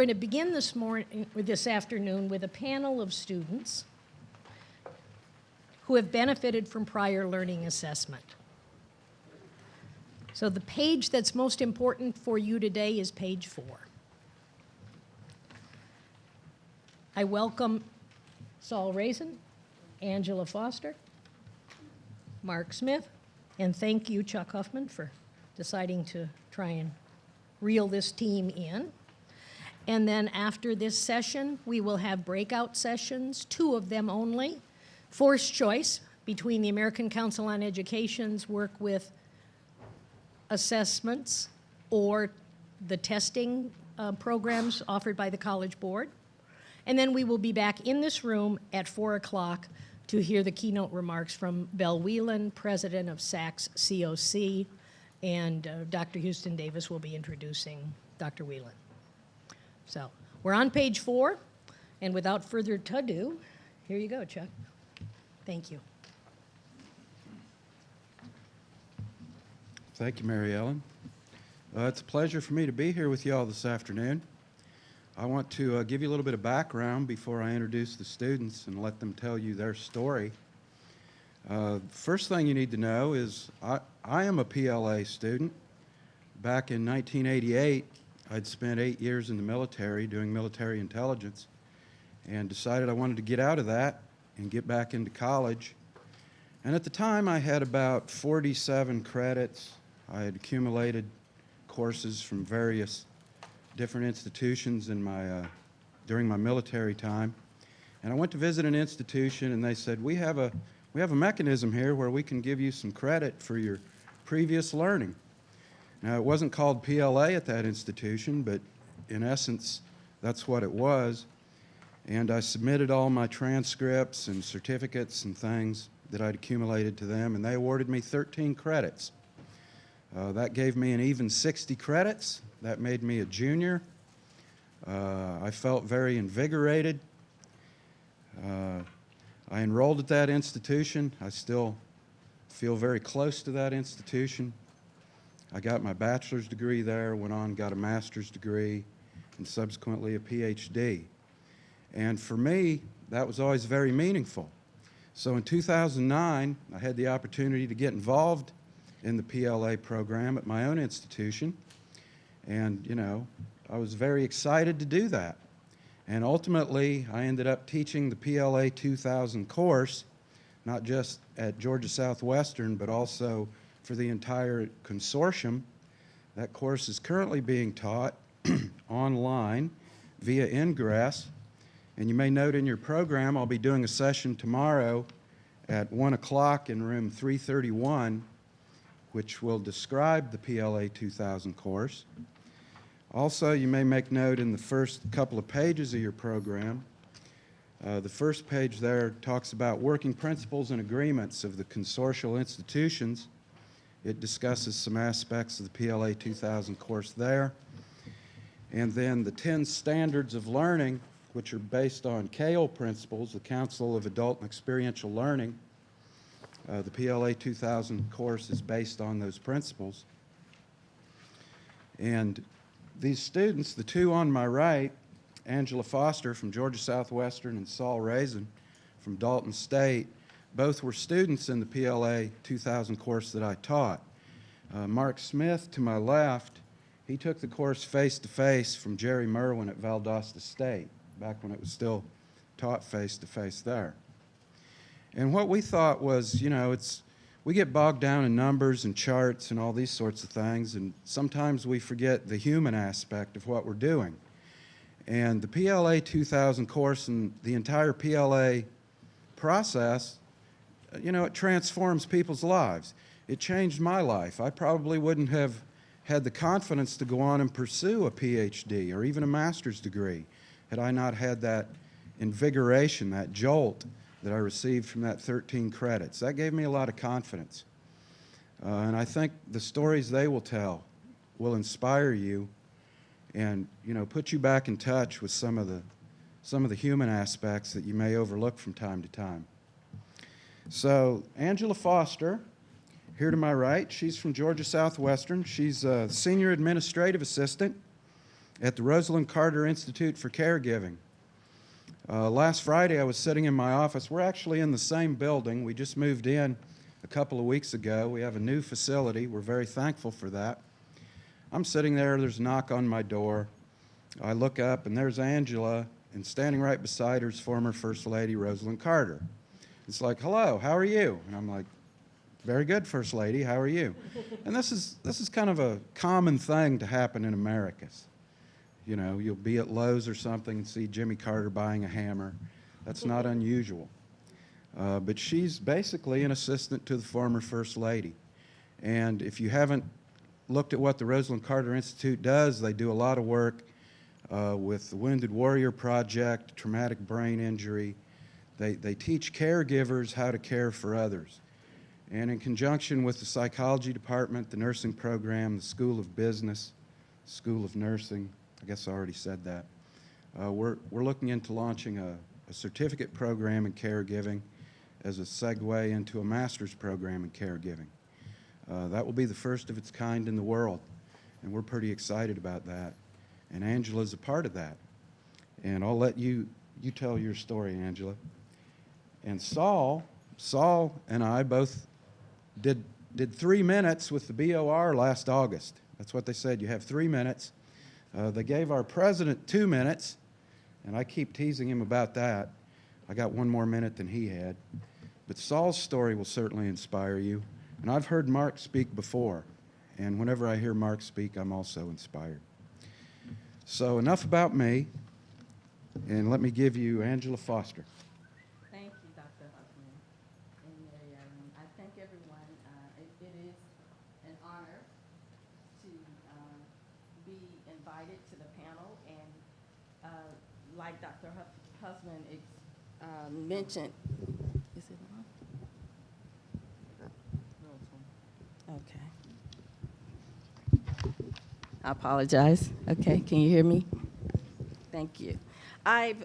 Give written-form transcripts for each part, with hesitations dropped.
going to begin this afternoon with a panel of students who have benefited from prior learning assessment. So the page that's most important for you today is page 4. I welcome Saul Raisin, Angela Foster, Mark Smith, and thank you, Chuck Huffman, for deciding to try and reel this team in. And then after this session, we will have breakout sessions, 2 of them only. Forced choice between the American Council on Education's work with assessments or the testing programs offered by the College Board. And then we will be back in this room at 4 o'clock to hear the keynote remarks from Belle Whelan, president of SACS COC, and Dr. Houston Davis will be introducing Dr. Whelan. So we're on page 4, and without further ado, here you go, Chuck. Thank you. Thank you, Mary Ellen. It's a pleasure for me to be here with you all this afternoon. I want to give you a little bit of background before I introduce the students and let them tell you their story. First thing you need to know is I am a PLA student. Back in 1988, I'd spent 8 years in the military doing military intelligence and decided I wanted to get out of that and get back into college. And at the time, I had about 47 credits. I had accumulated courses from various different institutions in during my military time. And I went to visit an institution, and they said, we have a mechanism here where we can give you some credit for your previous learning. Now, it wasn't called PLA at that institution, but in essence, that's what it was. And I submitted all my transcripts and certificates and things that I'd accumulated to them, and they awarded me 13 credits. That gave me an even 60 credits. That made me a junior. I felt very invigorated. I enrolled at that institution. I still feel very close to that institution. I got my bachelor's degree there, went on, got a master's degree, and subsequently a PhD. And for me, that was always very meaningful. So in 2009, I had the opportunity to get involved in the PLA program at my own institution. And, you know, I was very excited to do that. And ultimately, I ended up teaching the PLA 2000 course, not just at Georgia Southwestern, but also for the entire consortium. That course is currently being taught online via Ingress. And you may note in your program, I'll be doing a session tomorrow at 1 o'clock in room 331, which will describe the PLA 2000 course. Also, you may make note in the first couple of pages of your program, the first page there talks about working principles and agreements of the consortial institutions. It discusses some aspects of the PLA 2000 course there. And then the 10 standards of learning, which are based on CAEL principles, the Council of Adult and Experiential Learning. The PLA 2000 course is based on those principles. And these students, the 2 on my right, Angela Foster from Georgia Southwestern and Saul Raisin from Dalton State, both were students in the PLA 2000 course that I taught. Mark Smith, to my left, he took the course face-to-face from Jerry Merwin at Valdosta State, back when it was still taught face-to-face there. And what we thought was, you know, we get bogged down in numbers and charts and all these sorts of things, and sometimes we forget the human aspect of what we're doing. And the PLA 2000 course and the entire PLA process, you know, it transforms people's lives. It changed my life. I probably wouldn't have had the confidence to go on and pursue a PhD or even a master's degree had I not had that invigoration, that jolt that I received from that 13 credits. That gave me a lot of confidence. And I think the stories they will tell will inspire you and, you know, put you back in touch with some of the human aspects that you may overlook from time to time. So Angela Foster, here to my right, she's from Georgia Southwestern. She's a senior administrative assistant at the Rosalind Carter Institute for Caregiving. Last Friday, I was sitting in my office. We're actually in the same building. We just moved in a couple of weeks ago. We have a new facility. We're very thankful for that. I'm sitting there. There's a knock on my door. I look up, and there's Angela, and standing right beside her is former First Lady Rosalind Carter. It's like, hello, how are you? And I'm like, very good, First Lady, how are you? And this is kind of a common thing to happen in America. You know, you'll be at Lowe's or something and see Jimmy Carter buying a hammer. That's not unusual. But she's basically an assistant to the former First Lady. And if you haven't looked at what the Rosalind Carter Institute does, they do a lot of work with the Wounded Warrior Project, traumatic brain injury. They teach caregivers how to care for others. And in conjunction with the psychology department, the nursing program, the School of Business, School of Nursing, I guess I already said that, we're looking into launching a certificate program in caregiving as a segue into a master's program in caregiving. That will be the first of its kind in the world, and we're pretty excited about that. And Angela's a part of that. And I'll let you tell your story, Angela. And Saul and I both did 3 minutes with the BOR last August. That's what they said. You have 3 minutes. They gave our president 2 minutes, and I keep teasing him about that. I got 1 more minute than he had. But Saul's story will certainly inspire you. And I've heard Mark speak before, and whenever I hear Mark speak, I'm also inspired. So enough about me, and let me give you Angela Foster. Thank you, Dr. Huffman and Mary Ellen. I thank everyone. It is an honor to be invited to the panel, and like Dr. Huffman mentioned, is it on? Okay. I apologize. Okay, can you hear me? Thank you. I've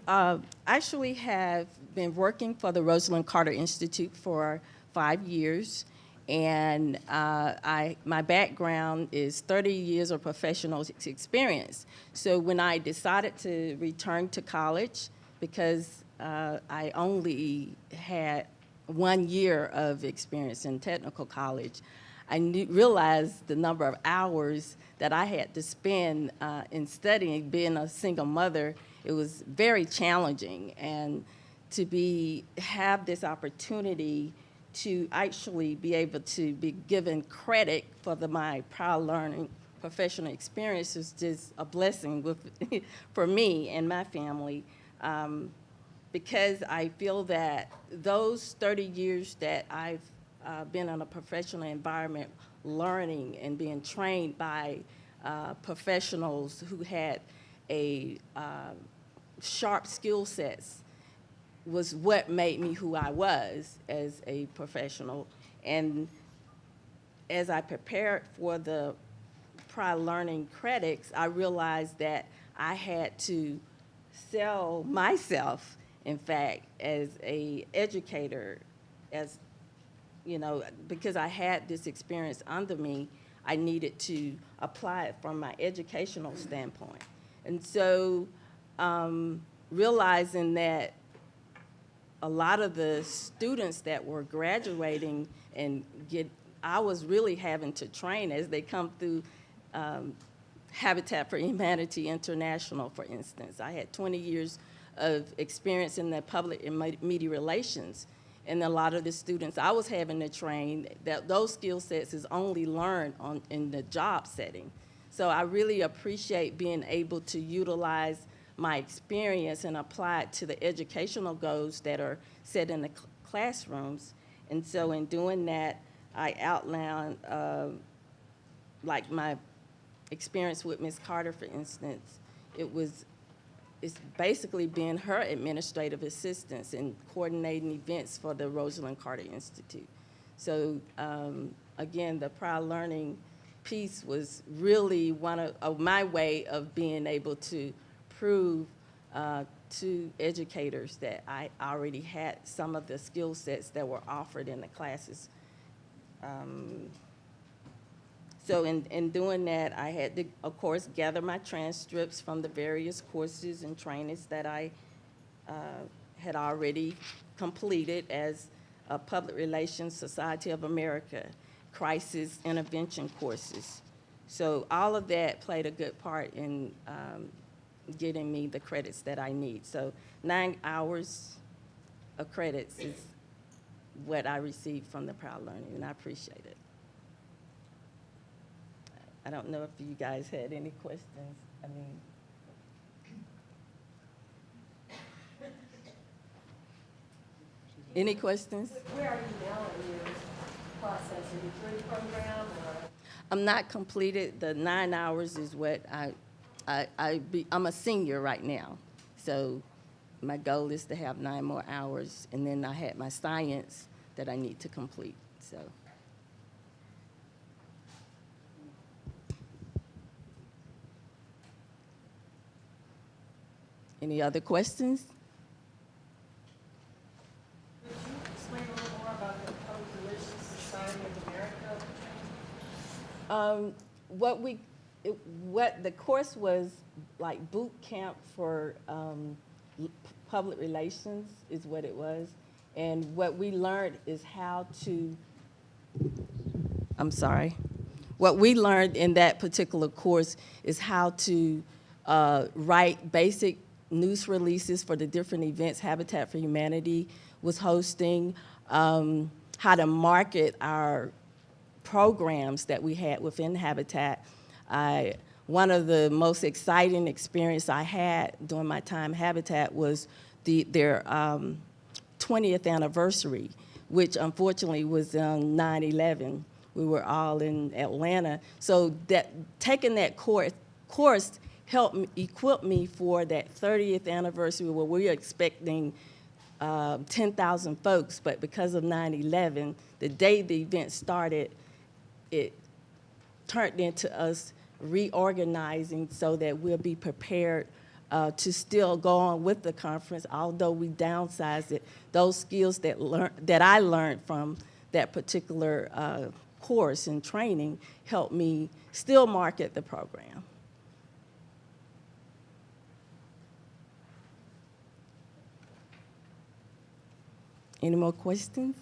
actually have been working for the Rosalind Carter Institute for 5 years, and my background is 30 years of professional experience. So when I decided to return to college, because I only had 1 year of experience in technical college, I realized the number of hours that I had to spend in studying. Being a single mother, it was very challenging, and to have this opportunity to actually be able to be given credit for my prior learning professional experience is just a blessing for me and my family, because I feel that those 30 years that I've been in a professional environment, learning and being trained by professionals who had a sharp skill sets, was what made me who I was as a professional. And as I prepared for the prior learning credits, I realized that I had to sell myself, in fact, as an educator, as you know, because I had this experience under me, I needed to apply it from my educational standpoint. And so realizing that a lot of the students that were graduating I was really having to train as they come through Habitat for Humanity International, for instance. I had 20 years of experience in the public and media relations. And a lot of the students I was having to train, that those skill sets is only learned in the job setting. So I really appreciate being able to utilize my experience and apply it to the educational goals that are set in the classrooms. And so in doing that, I outlined like my experience with Ms. Carter, for instance. It's basically being her administrative assistance and coordinating events for the Rosalind Carter Institute. So again, the prior learning piece was really one of my way of being able to prove to educators that I already had some of the skill sets that were offered in the classes. So in doing that, I had to, of course, gather my transcripts from the various courses and trainings that I had already completed as Public Relations Society of America, crisis intervention courses. So all of that played a good part in getting me the credits that I need. So 9 hours of credits is what I received from the Proud Learning, and I appreciate it. I don't know if you guys had any questions. I mean, any questions? Where are you now in your process? Are you through the program or? I'm not completed. The 9 hours is what I'm a senior right now. So my goal is to have 9 more hours, and then I had my science that I need to complete, so. Any other questions? Could you explain a little more about the Public Relations Society of America? What the course was like boot camp for public relations is what it was. And what we learned is how to, what we learned in that particular course is how to write basic news releases for the different events Habitat for Humanity was hosting, how to market our programs that we had within Habitat. One of the most exciting experience I had during my time Habitat was their 20th anniversary, which unfortunately was on 9/11. We were all in Atlanta. So that taking that course helped equip me for that 30th anniversary where we were expecting 10,000 folks, but because of 9/11, the day the event started, it turned into us reorganizing so that we'll be prepared to still go on with the conference, although we downsized it. Those skills that I learned from that particular course and training helped me still market the program. Any more questions?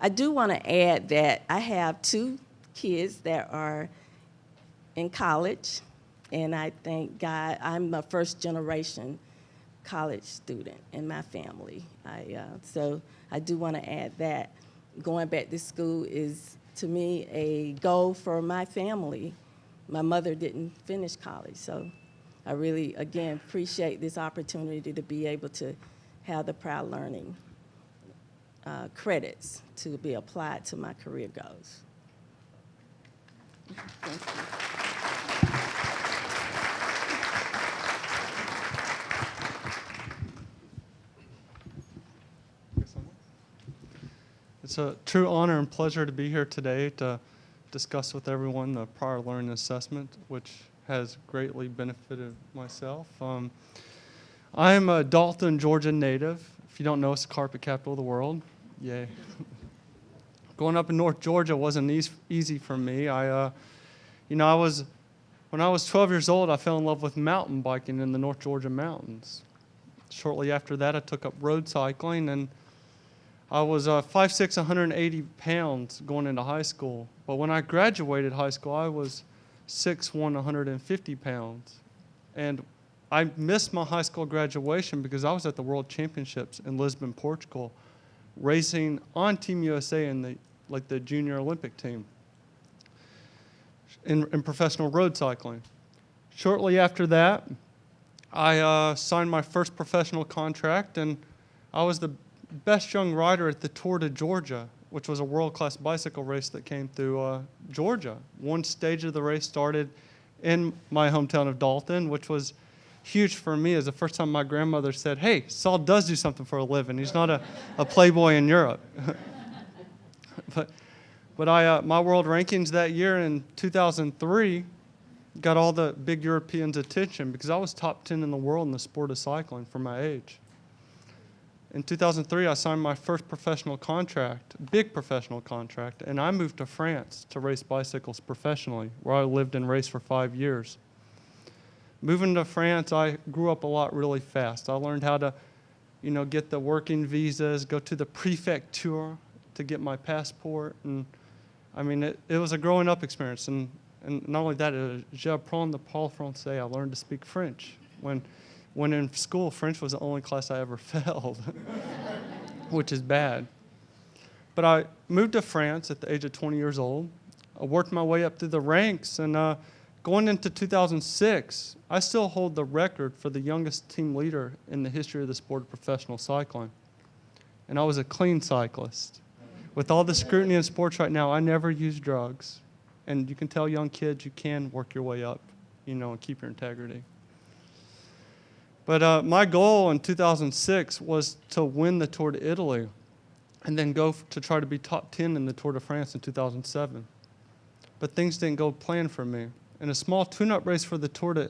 I do want to add that I have 2 kids that are in college, and I thank God I'm a first-generation college student in my family. So I do want to add that going back to school is, to me, a goal for my family. My mother didn't finish college, so I really, again, appreciate this opportunity to be able to have the Proud Learning credits to be applied to my career goals. Thank you. It's a true honor and pleasure to be here today to discuss with everyone the prior learning assessment, which has greatly benefited myself. I'm a Dalton, Georgia native. If you don't know, it's the carpet capital of the world. Yay. Growing up in North Georgia wasn't easy for me. When I was 12 years old, I fell in love with mountain biking in the North Georgia mountains. Shortly after that, I took up road cycling, and I was 5'6", 180 pounds going into high school. But when I graduated high school, I was 6'1", 150 pounds. And I missed my high school graduation because I was at the World Championships in Lisbon, Portugal, racing on Team USA in the junior Olympic team in professional road cycling. Shortly after that, I signed my first professional contract, and I was the best young rider at the Tour de Georgia, which was a world-class bicycle race that came through Georgia. One stage of the race started in my hometown of Dalton, which was huge for me. It was the first time my grandmother said, "Hey, Saul does do something for a living. He's not a playboy in Europe." But my world rankings that year in 2003 got all the big Europeans' attention because I was top 10 in the world in the sport of cycling for my age. In 2003, I signed my first professional contract, big professional contract, and I moved to France to race bicycles professionally, where I lived and raced for 5 years. Moving to France, I grew up a lot really fast. I learned how to, get the working visas, go to the prefecture to get my passport, and I mean, it was a growing up experience. And not only that, j'apprends le parler français. I learned to speak French. When in school, French was the only class I ever failed, which is bad. But I moved to France at the age of 20 years old. I worked my way up through the ranks, and going into 2006, I still hold the record for the youngest team leader in the history of the sport of professional cycling. And I was a clean cyclist. With all the scrutiny in sports right now, I never use drugs. And you can tell young kids you can work your way up, and keep your integrity. But my goal in 2006 was to win the Tour de Italy and then go to try to be top 10 in the Tour de France in 2007. But things didn't go planned for me. In a small tune-up race for the Tour de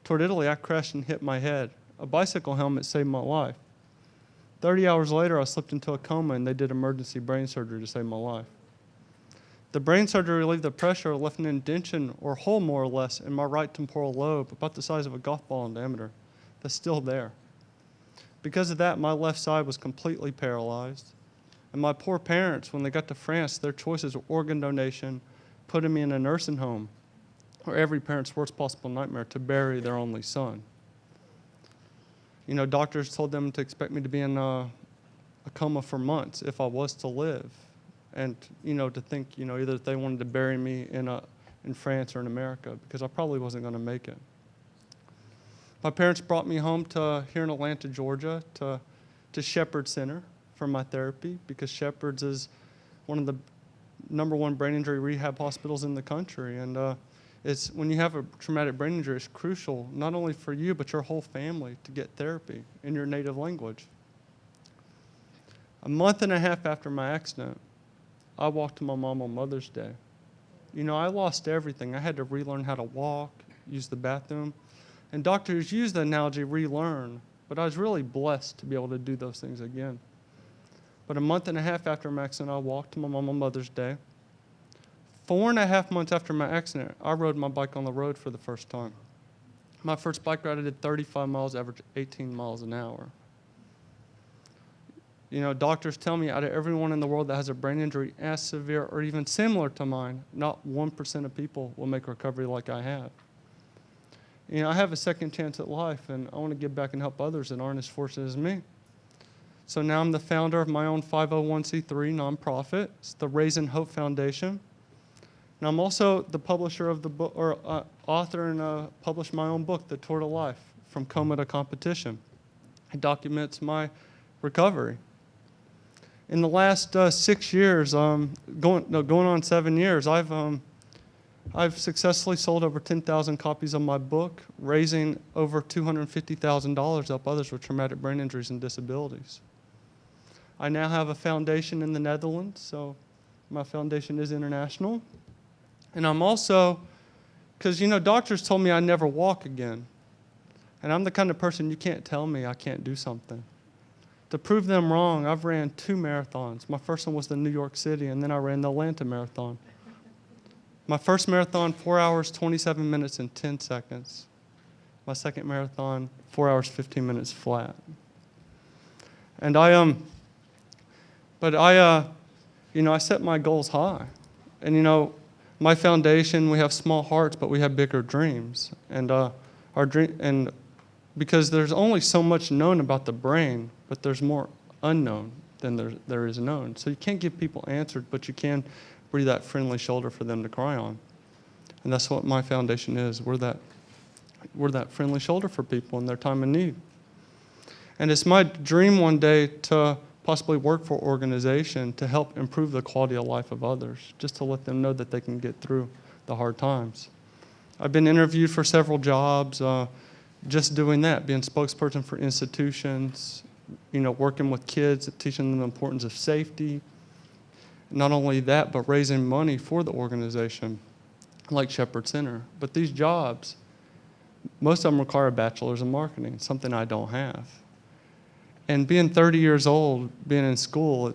Italy, I crashed and hit my head. A bicycle helmet saved my life. 30 hours later, I slipped into a coma, and they did emergency brain surgery to save my life. The brain surgery relieved the pressure, left an indentation or hole, more or less, in my right temporal lobe, about the size of a golf ball in diameter. That's still there. Because of that, my left side was completely paralyzed. And my poor parents, when they got to France, their choices were organ donation, putting me in a nursing home, or every parent's worst possible nightmare, to bury their only son. Doctors told them to expect me to be in a coma for months if I was to live. And, to think, either that they wanted to bury me in France or in America, because I probably wasn't going to make it. My parents brought me home here in Atlanta, Georgia, to Shepherd Center for my therapy, because Shepherd's is one of the #1 brain injury rehab hospitals in the country. And it's when you have a traumatic brain injury, it's crucial not only for you but your whole family to get therapy in your native language. A month and a half after my accident, I walked to my mom on Mother's Day. I lost everything. I had to relearn how to walk, use the bathroom. And doctors use the analogy relearn, but I was really blessed to be able to do those things again. But a month and a half after my accident, I walked to my mom on Mother's Day. 4.5 months after my accident, I rode my bike on the road for the first time. My first bike ride, I did 35 miles, average 18 miles an hour. Doctors tell me out of everyone in the world that has a brain injury as severe or even similar to mine, not 1% of people will make recovery like I have. I have a second chance at life, and I want to give back and help others that aren't as fortunate as me. So now I'm the founder of my own 501c3 nonprofit. It's the Raising Hope Foundation. And I'm also the publisher of the book, or author, and published my own book, The Tour to Life, From Coma to Competition. It documents my recovery. In the last 6 years, going on 7 years, I've successfully sold over 10,000 copies of my book, raising over $250,000 to help others with traumatic brain injuries and disabilities. I now have a foundation in the Netherlands, so my foundation is international. And I'm also, because doctors told me I'd never walk again. And I'm the kind of person you can't tell me I can't do something. To prove them wrong, I've ran 2 marathons. My first one was the New York City, and then I ran the Atlanta Marathon. My first marathon, 4 hours, 27 minutes, and 10 seconds. My second marathon, 4 hours, 15 minutes flat. And I set my goals high. And my foundation, we have small hearts, but we have bigger dreams. And because there's only so much known about the brain, but there's more unknown than there is known. So you can't give people answers, but you can be that friendly shoulder for them to cry on. And that's what my foundation is. We're that friendly shoulder for people in their time of need. And it's my dream one day to possibly work for an organization to help improve the quality of life of others, just to let them know that they can get through the hard times. I've been interviewed for several jobs, just doing that, being spokesperson for institutions, working with kids, teaching them the importance of safety. Not only that, but raising money for the organization, like Shepherd Center. But these jobs, most of them require a bachelor's in marketing, something I don't have. And being 30 years old, being in school,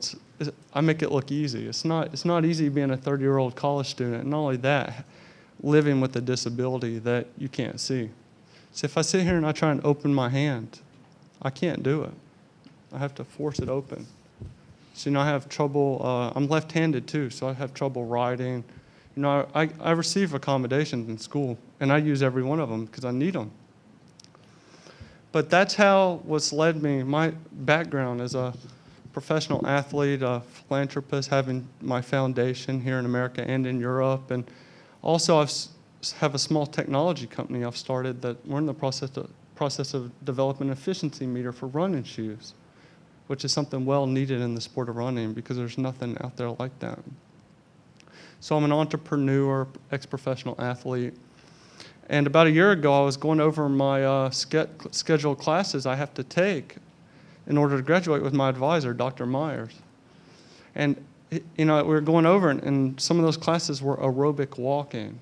I make it look easy. It's not easy being a 30-year-old college student. And not only that, living with a disability that you can't see. So if I sit here and I try and open my hand, I can't do it. I have to force it open. So, I have trouble, I'm left-handed too, so I have trouble writing. I receive accommodations in school, and I use every one of them because I need them. But that's what's led me, my background as a professional athlete, a philanthropist, having my foundation here in America and in Europe. And also I have a small technology company I've started that we're in the process of developing an efficiency meter for running shoes, which is something well needed in the sport of running because there's nothing out there like that. So I'm an entrepreneur, ex-professional athlete. And about a year ago, I was going over my scheduled classes I have to take in order to graduate with my advisor, Dr. Myers. And we were going over, and some of those classes were aerobic walking.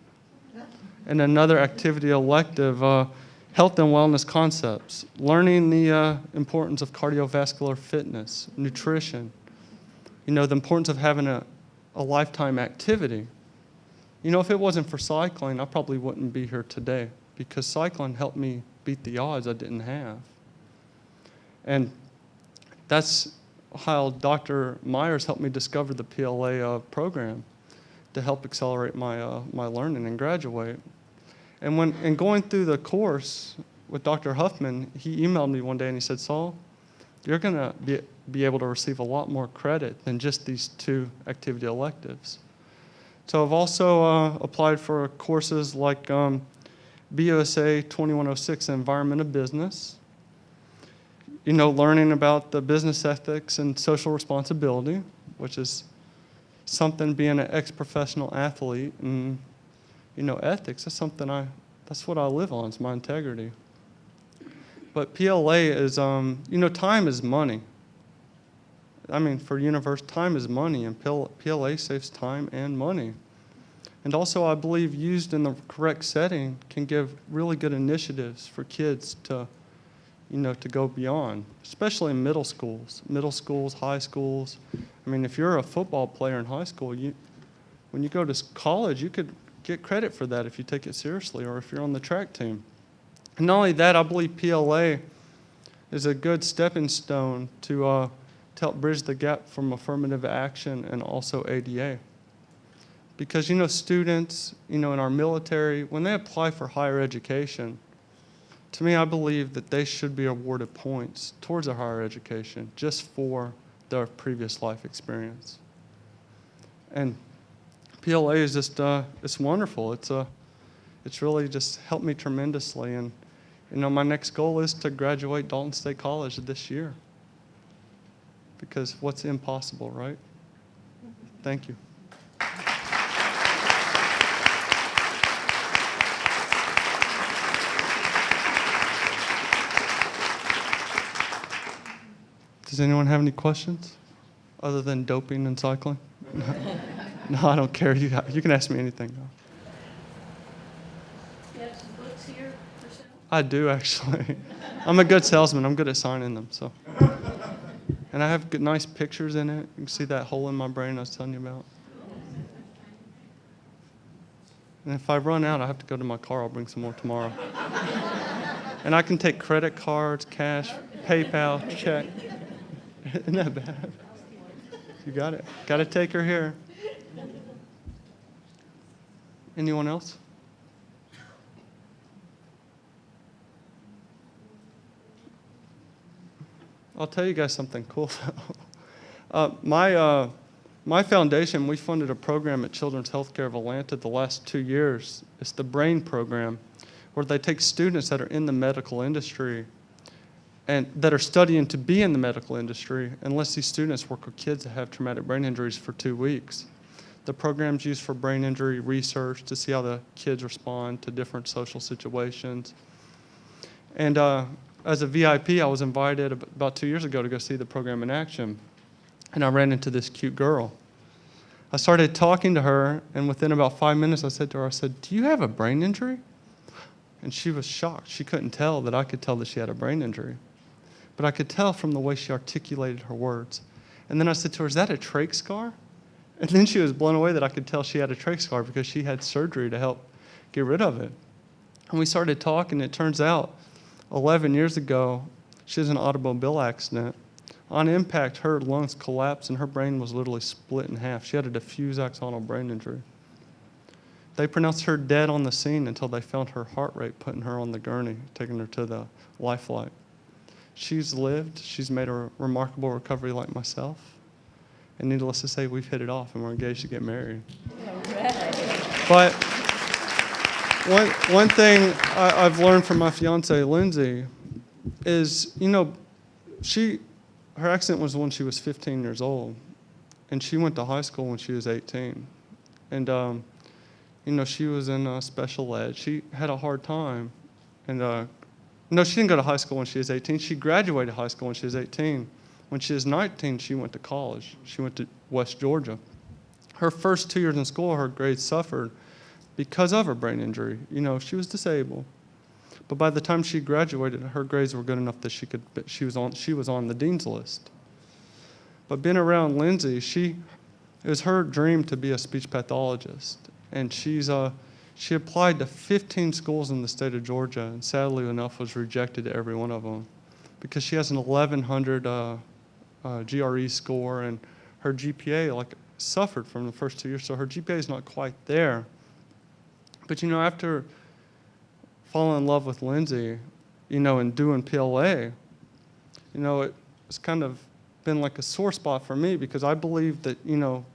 And another activity elective, health and wellness concepts, learning the importance of cardiovascular fitness, nutrition, the importance of having a lifetime activity. If it wasn't for cycling, I probably wouldn't be here today because cycling helped me beat the odds I didn't have. And that's how Dr. Myers helped me discover the PLA program to help accelerate my learning and graduate. And going through the course with Dr. Huffman, he emailed me one day and he said, Saul, you're going to be able to receive a lot more credit than just these 2 activity electives. So I've also applied for courses like BUSA 2106, Environment of Business, learning about the business ethics and social responsibility, which is something being an ex-professional athlete. And, ethics, that's what I live on, it's my integrity. But PLA is, time is money. For universe, time is money, and PLA saves time and money. And also, I believe used in the correct setting can give really good initiatives for kids to go beyond, especially in middle schools, high schools. If you're a football player in high school, when you go to college, you could get credit for that if you take it seriously or if you're on the track team. And not only that, I believe PLA is a good stepping stone to help bridge the gap from affirmative action and also ADA. Because, students, in our military, when they apply for higher education, to me, I believe that they should be awarded points towards their higher education just for their previous life experience. And PLA is just, it's wonderful. It's really just helped me tremendously. And, my next goal is to graduate Dalton State College this year. Because what's impossible, right? Thank you. Does anyone have any questions other than doping and cycling? No, I don't care. You can ask me anything. You have some books here for sale? I do, actually. I'm a good salesman. I'm good at signing them. So, and I have good, nice pictures in it. You can see that hole in my brain I was telling you about. And if I run out, I have to go to my car. I'll bring some more tomorrow. And I can take credit cards, cash, PayPal, check. Isn't that bad? You got it. Got to take her here. Anyone else? I'll tell you guys something cool, though. My foundation, we funded a program at Children's Healthcare of Atlanta the last 2 years. It's the BRAIN program, where they take students that are in the medical industry and that are studying to be in the medical industry, and let these students work with kids that have traumatic brain injuries for 2 weeks. The program's used for brain injury research to see how the kids respond to different social situations. And as a VIP, I was invited about 2 years ago to go see the program in action. And I ran into this cute girl. I started talking to her, and within about 5 minutes, I said to her, do you have a brain injury? And she was shocked. She couldn't tell that I could tell that she had a brain injury. but I could tell from the way she articulated her words. And then I said to her, "Is that a trach scar?" And then she was blown away that I could tell she had a trach scar because she had surgery to help get rid of it. And we started talking. It turns out 11 years ago, she was in an automobile accident. On impact, her lungs collapsed and her brain was literally split in half. She had a diffuse axonal brain injury. They pronounced her dead on the scene until they found her heart rate, putting her on the gurney, taking her to the life flight. She's lived. She's made a remarkable recovery like myself. And needless to say, we've hit it off and we're engaged to get married. But one thing I've learned from my fiance, Lindsay, is, her accident was when she was 15 years old. And she went to high school when she was 18. And, she was in special ed. She had a hard time. And, no, she didn't go to high school when she was 18. She graduated high school when she was 18. When she was 19, she went to college. She went to West Georgia. Her first 2 years in school, her grades suffered because of her brain injury. She was disabled. But by the time she graduated, her grades were good enough that she was on the dean's list. But being around Lindsay, it was her dream to be a speech pathologist. And she applied to 15 schools in the state of Georgia, and sadly enough was rejected at every one of them because she has an 1,100 GRE score, and her GPA suffered from the first 2 years, so her GPA is not quite there. But after falling in love with Lindsay, and doing PLA, it's kind of been like a sore spot for me because I believe that,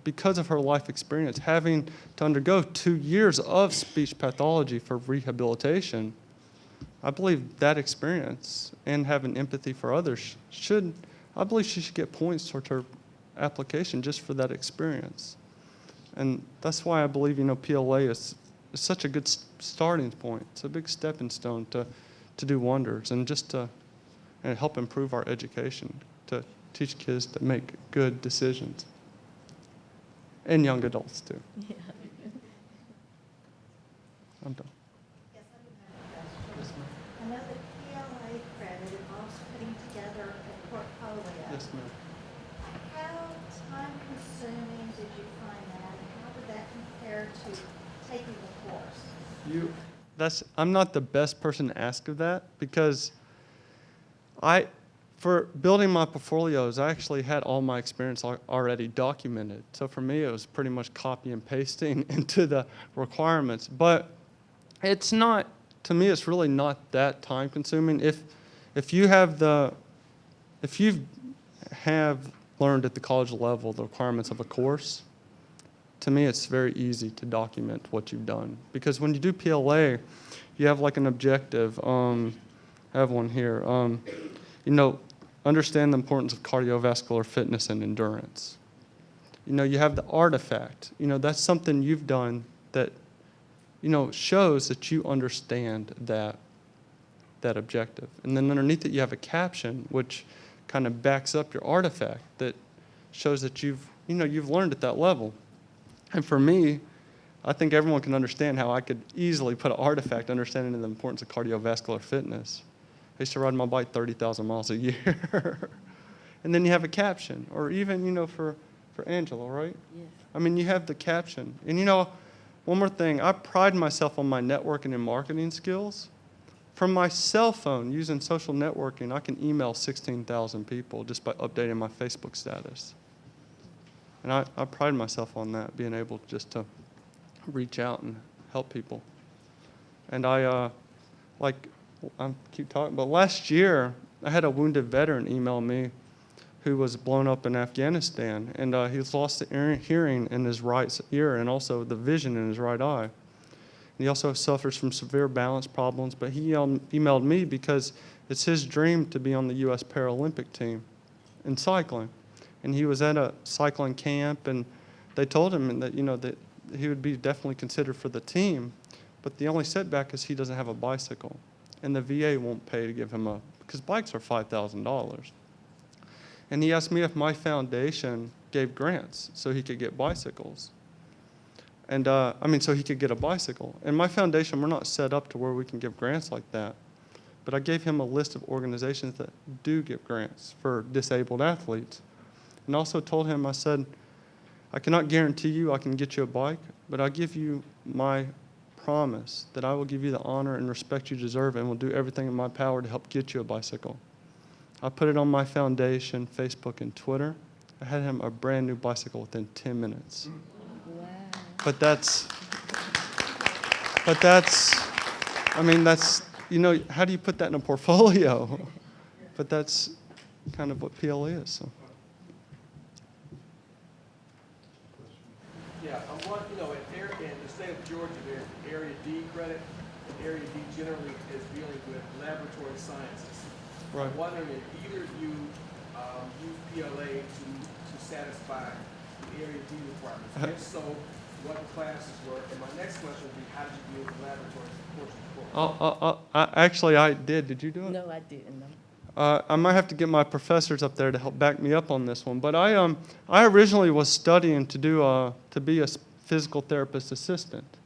because of her life experience, having to undergo 2 years of speech pathology for rehabilitation, I believe that experience and having empathy for others I believe she should get points towards her application just for that experience. And that's why I believe, PLA is such a good starting point. It's a big stepping stone to do wonders and just to help improve our education, to teach kids to make good decisions. And young adults, too. Yeah. I'm done. Yes, I do have a question. I know that PLA credit involves putting together a portfolio. Yes, ma'am. How time consuming did you find that, and how did that compare to taking the course? I'm not the best person to ask of that because for building my portfolios, I actually had all my experience already documented. So for me, it was pretty much copy and pasting into the requirements. But it's not, to me, it's really not that time consuming. If you have learned at the college level the requirements of a course, to me, it's very easy to document what you've done. Because when you do PLA, you have an objective. I have one here. Understand the importance of cardiovascular fitness and endurance. You have the artifact. That's something you've done that, shows that you understand that objective. And then underneath it, you have a caption, which kind of backs up your artifact that shows that you've learned at that level. And for me, I think everyone can understand how I could easily put an artifact understanding the importance of cardiovascular fitness. I used to ride my bike 30,000 miles a year. And then you have a caption, or even, for Angela, right? Yes. I mean, you have the caption. And one more thing, I pride myself on my networking and marketing skills. From my cell phone, using social networking, I can email 16,000 people just by updating my Facebook status. And I pride myself on that, being able just to reach out and help people. And I keep talking, but last year, I had a wounded veteran email me who was blown up in Afghanistan, and he's lost the hearing in his right ear and also the vision in his right eye. And he also suffers from severe balance problems, but he emailed me because it's his dream to be on the U.S. Paralympic team in cycling. And he was at a cycling camp, and they told him that, that he would be definitely considered for the team, but the only setback is he doesn't have a bicycle. And the VA won't pay to give him because bikes are $5,000. And he asked me if my foundation gave grants so he could get bicycles. And so he could get a bicycle. And my foundation, we're not set up to where we can give grants like that. But I gave him a list of organizations that do give grants for disabled athletes. And also told him, I said, I cannot guarantee you I can get you a bike, but I give you my promise that I will give you the honor and respect you deserve and will do everything in my power to help get you a bicycle. I put it on my foundation, Facebook, and Twitter. I had him a brand new bicycle within 10 minutes. Wow. But that's, I mean, that's, you know, how do you put that in a portfolio? But that's kind of what PLA is. So. Yeah, I'm wondering, you know, in the state of Georgia, there's Area D credit, and Area D generally is dealing with laboratory sciences. Right. I'm wondering if either of you use PLA to satisfy the Area D requirements. If so, what classes were? And my next question would be, how did you deal with the laboratory portion of the course? Actually, I did. Did you do it? No, I didn't. No. I might have to get my professors up there to help back me up on this one. But I originally was studying to be a physical therapist assistant.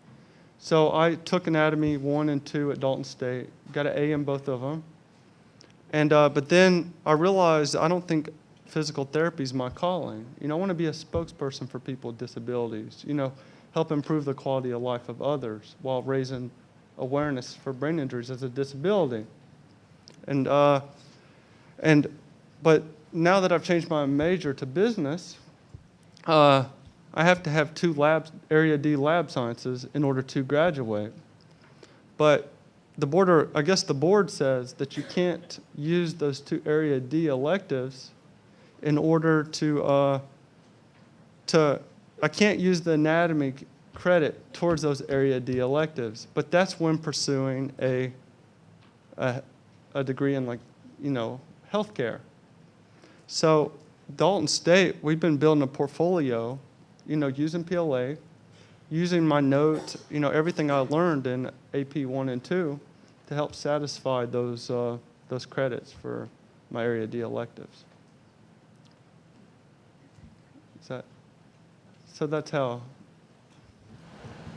So I took anatomy 1 and 2 at Dalton State, got an A in both of them. And but then I realized I don't think physical therapy is my calling. You know, I want to be a spokesperson for people with disabilities. You know, help improve the quality of life of others while raising awareness for brain injuries as a disability. But now that I've changed my major to business, I have to have 2 Area D lab sciences in order to graduate. But I guess the board says that you can't use those 2 Area D electives in order to I can't use the anatomy credit towards those Area D electives. But that's when pursuing a degree in, like, you know, healthcare. So Dalton State, we've been building a portfolio, you know, using PLA, using my notes, you know, everything I learned in AP 1 and 2 to help satisfy those credits for my Area D electives. So that's how.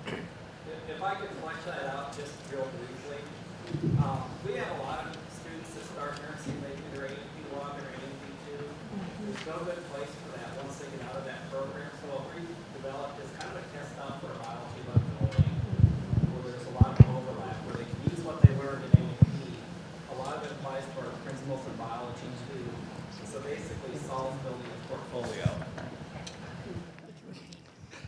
If I could flesh that out just real briefly, we have a lot of students that start nursing, they do their A&P1, their A&P2. There's no good place for that once they get out of that program. So what we've developed is kind of a test out for biology learning, where there's a lot of overlap, where they can use what they learned in A&P. A lot of it applies to our principles in biology too. So basically, Saul's building a portfolio.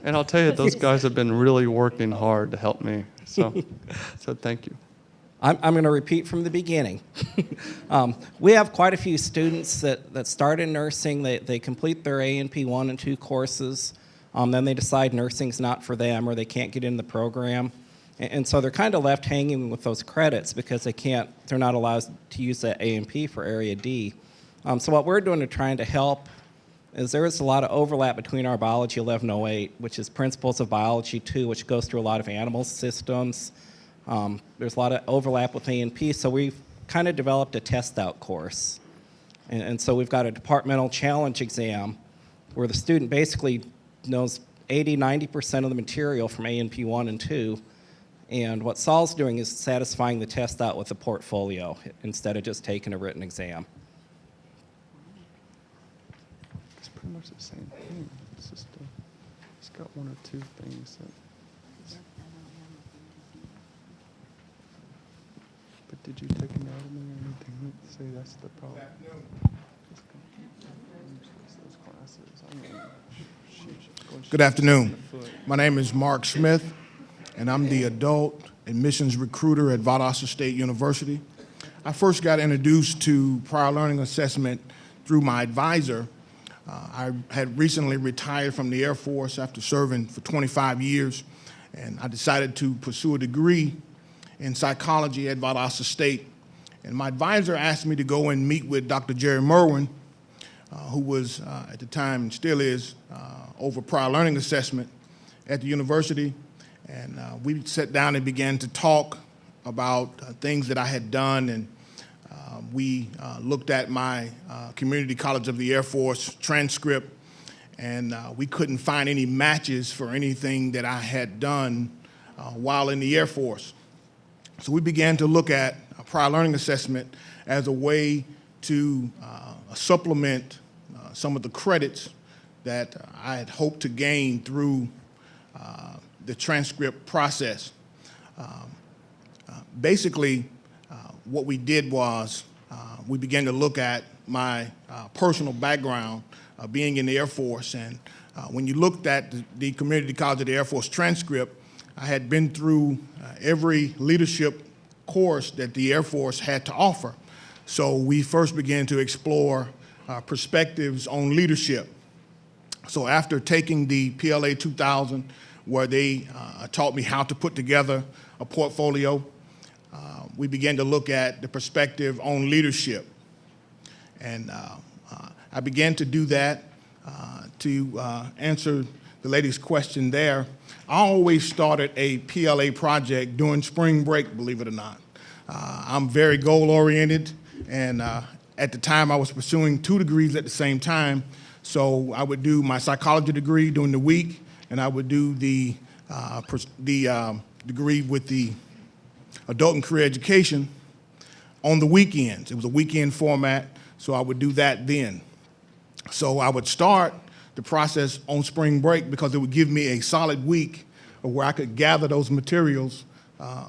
And I'll tell you, those guys have been really working hard to help me. So thank you. I'm going to repeat from the beginning. We have quite a few students that start in nursing. They complete their A&P 1 and 2 courses. Then they decide nursing's not for them or they can't get in the program. And so they're kind of left hanging with those credits because they're not allowed to use that A&P for Area D. So what we're doing to trying to help is there is a lot of overlap between our Biology 1108, which is Principles of Biology 2, which goes through a lot of animal systems. There's a lot of overlap with A&P, so we've kind of developed a test-out course. And so we've got a departmental challenge exam where the student basically knows 80-90% of the material from A&P 1 and 2. And what Saul's doing is satisfying the test out with a portfolio instead of just taking a written exam. It's pretty much the same thing. It's just it's got 1 or 2 things that. But did you take anatomy or anything? Say that's the problem. Those classes. I mean, Good afternoon. My name is Mark Smith, and I'm the adult admissions recruiter at Valdosta State University. I first got introduced to prior learning assessment through my advisor. I had recently retired from the Air Force after serving for 25 years, and I decided to pursue a degree in psychology at Valdosta State. And my advisor asked me to go and meet with Dr. Jerry Merwin, who was, at the time and still is, over prior learning assessment at the university. And we sat down and began to talk about things that I had done, and we looked at my Community College of the Air Force transcript, and we couldn't find any matches for anything that I had done while in the Air Force. So we began to look at prior learning assessment as a way to supplement some of the credits that I had hoped to gain through the transcript process. Basically, what we did was we began to look at my personal background being in the Air Force. And when you looked at the Community College of the Air Force transcript, I had been through every leadership course that the Air Force had to offer. So we first began to explore perspectives on leadership. So after taking the PLA 2000, where they taught me how to put together a portfolio, we began to look at the perspective on leadership. And I began to do that to answer the lady's question there. I always started a PLA project during spring break, believe it or not. I'm very goal-oriented, and at the time I was pursuing 2 degrees at the same time. So I would do my psychology degree during the week, and I would do the degree with the adult and career education on the weekends. It was a weekend format, so I would do that then. So I would start the process on spring break because it would give me a solid week of where I could gather those materials.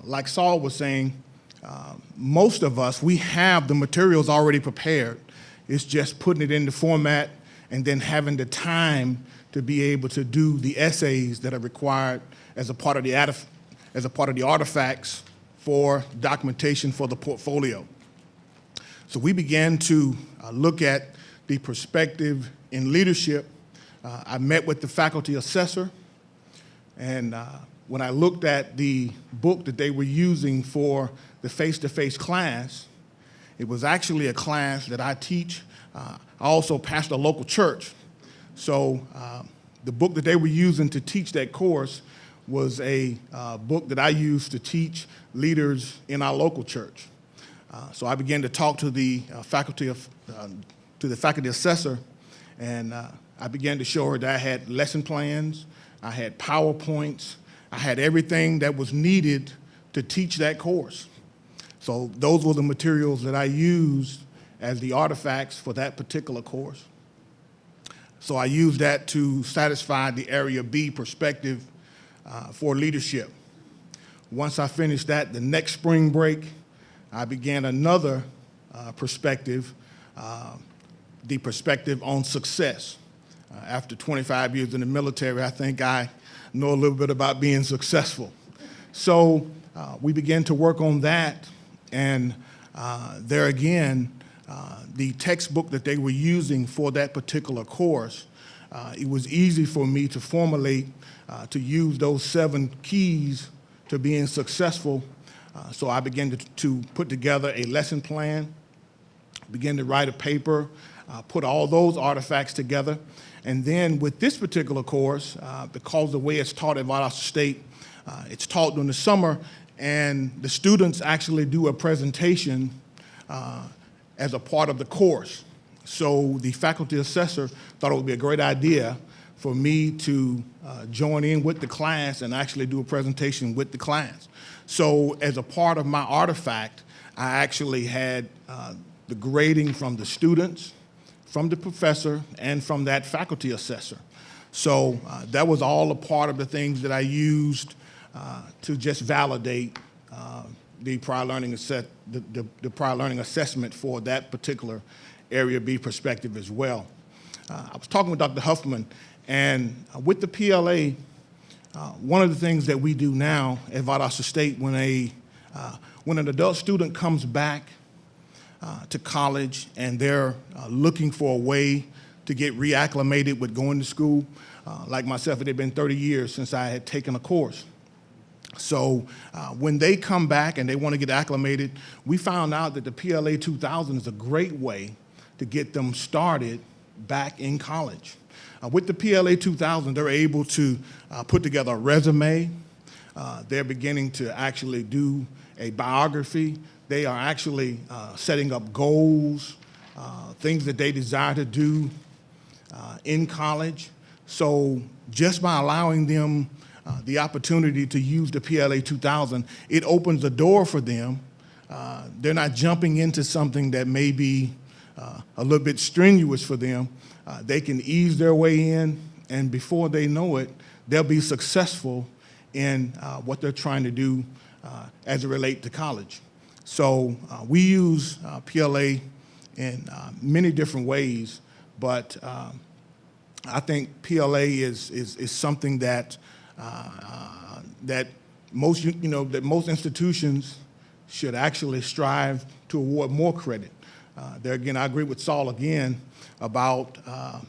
Like Saul was saying, most of us, we have the materials already prepared. It's just putting it in the format and then having the time to be able to do the essays that are required as a part of the artifacts for documentation for the portfolio. So we began to look at the perspective in leadership. I met with the faculty assessor, and when I looked at the book that they were using for the face-to-face class, it was actually a class that I teach. I also pastor a local church. So the book that they were using to teach that course was a book that I used to teach leaders in our local church. So I began to talk to the faculty assessor, and I began to show her that I had lesson plans, I had PowerPoints, I had everything that was needed to teach that course. So those were the materials that I used as the artifacts for that particular course. So I used that to satisfy the Area B perspective for leadership. Once I finished that, the next spring break, I began another perspective, the perspective on success. After 25 years in the military, I think I know a little bit about being successful. So we began to work on that, and there again, the textbook that they were using for that particular course, it was easy for me to formulate, to use those 7 keys to being successful. So I began to put together a lesson plan, began to write a paper, put all those artifacts together. And then with this particular course, because the way it's taught at Valdosta State, it's taught during the summer, and the students actually do a presentation as a part of the course. So the faculty assessor thought it would be a great idea for me to join in with the class and actually do a presentation with the class. So as a part of my artifact, I actually had the grading from the students, from the professor, and from that faculty assessor. So that was all a part of the things that I used to just validate the prior learning assessment for that particular Area B perspective as well. I was talking with Dr. Huffman, and with the PLA, one of the things that we do now at Valdosta State, when an adult student comes back to college and they're looking for a way to get reacclimated with going to school, like myself, it had been 30 years since I had taken a course. So when they come back and they want to get acclimated, we found out that the PLA 2000 is a great way to get them started back in college. With the PLA 2000, they're able to put together a resume. They're beginning to actually do a biography. They are actually setting up goals, things that they desire to do in college. So just by allowing them the opportunity to use the PLA 2000, it opens the door for them they're not jumping into something that may be a little bit strenuous for them. They can ease their way in, and before they know it, they'll be successful in what they're trying to do as it relates to college. So we use PLA in many different ways, but I think PLA is something that that most most institutions should actually strive to award more credit. There again, I agree with Saul again about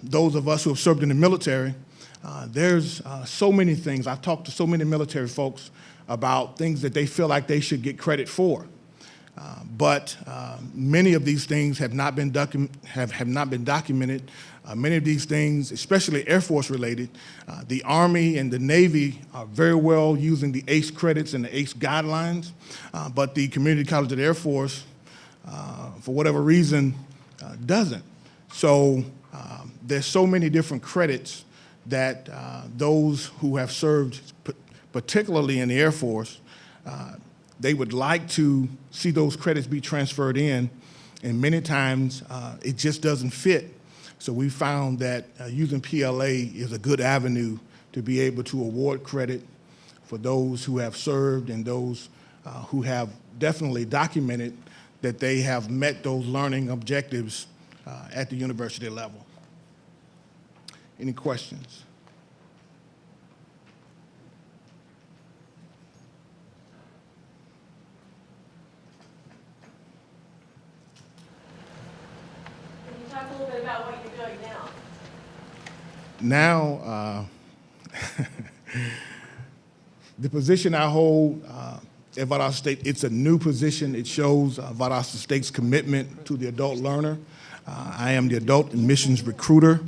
those of us who have served in the military. There's so many things. I've talked to so many military folks about things that they feel like they should get credit for. But many of these things have not been documented. Many of these things, especially Air Force related, the Army and the Navy are very well using the ACE credits and the ACE guidelines, but the Community College of the Air Force, for whatever reason, doesn't. So there's so many different credits that those who have served, particularly in the Air Force, they would like to see those credits be transferred in, and many times it just doesn't fit. So we found that using PLA is a good avenue to be able to award credit for those who have served and those who have definitely documented that they have met those learning objectives at the university level. Any questions? Can you talk a little bit about what you're doing now? Now, the position I hold at Valdosta State, it's a new position. It shows Valdosta State's commitment to the adult learner. I am the adult admissions recruiter.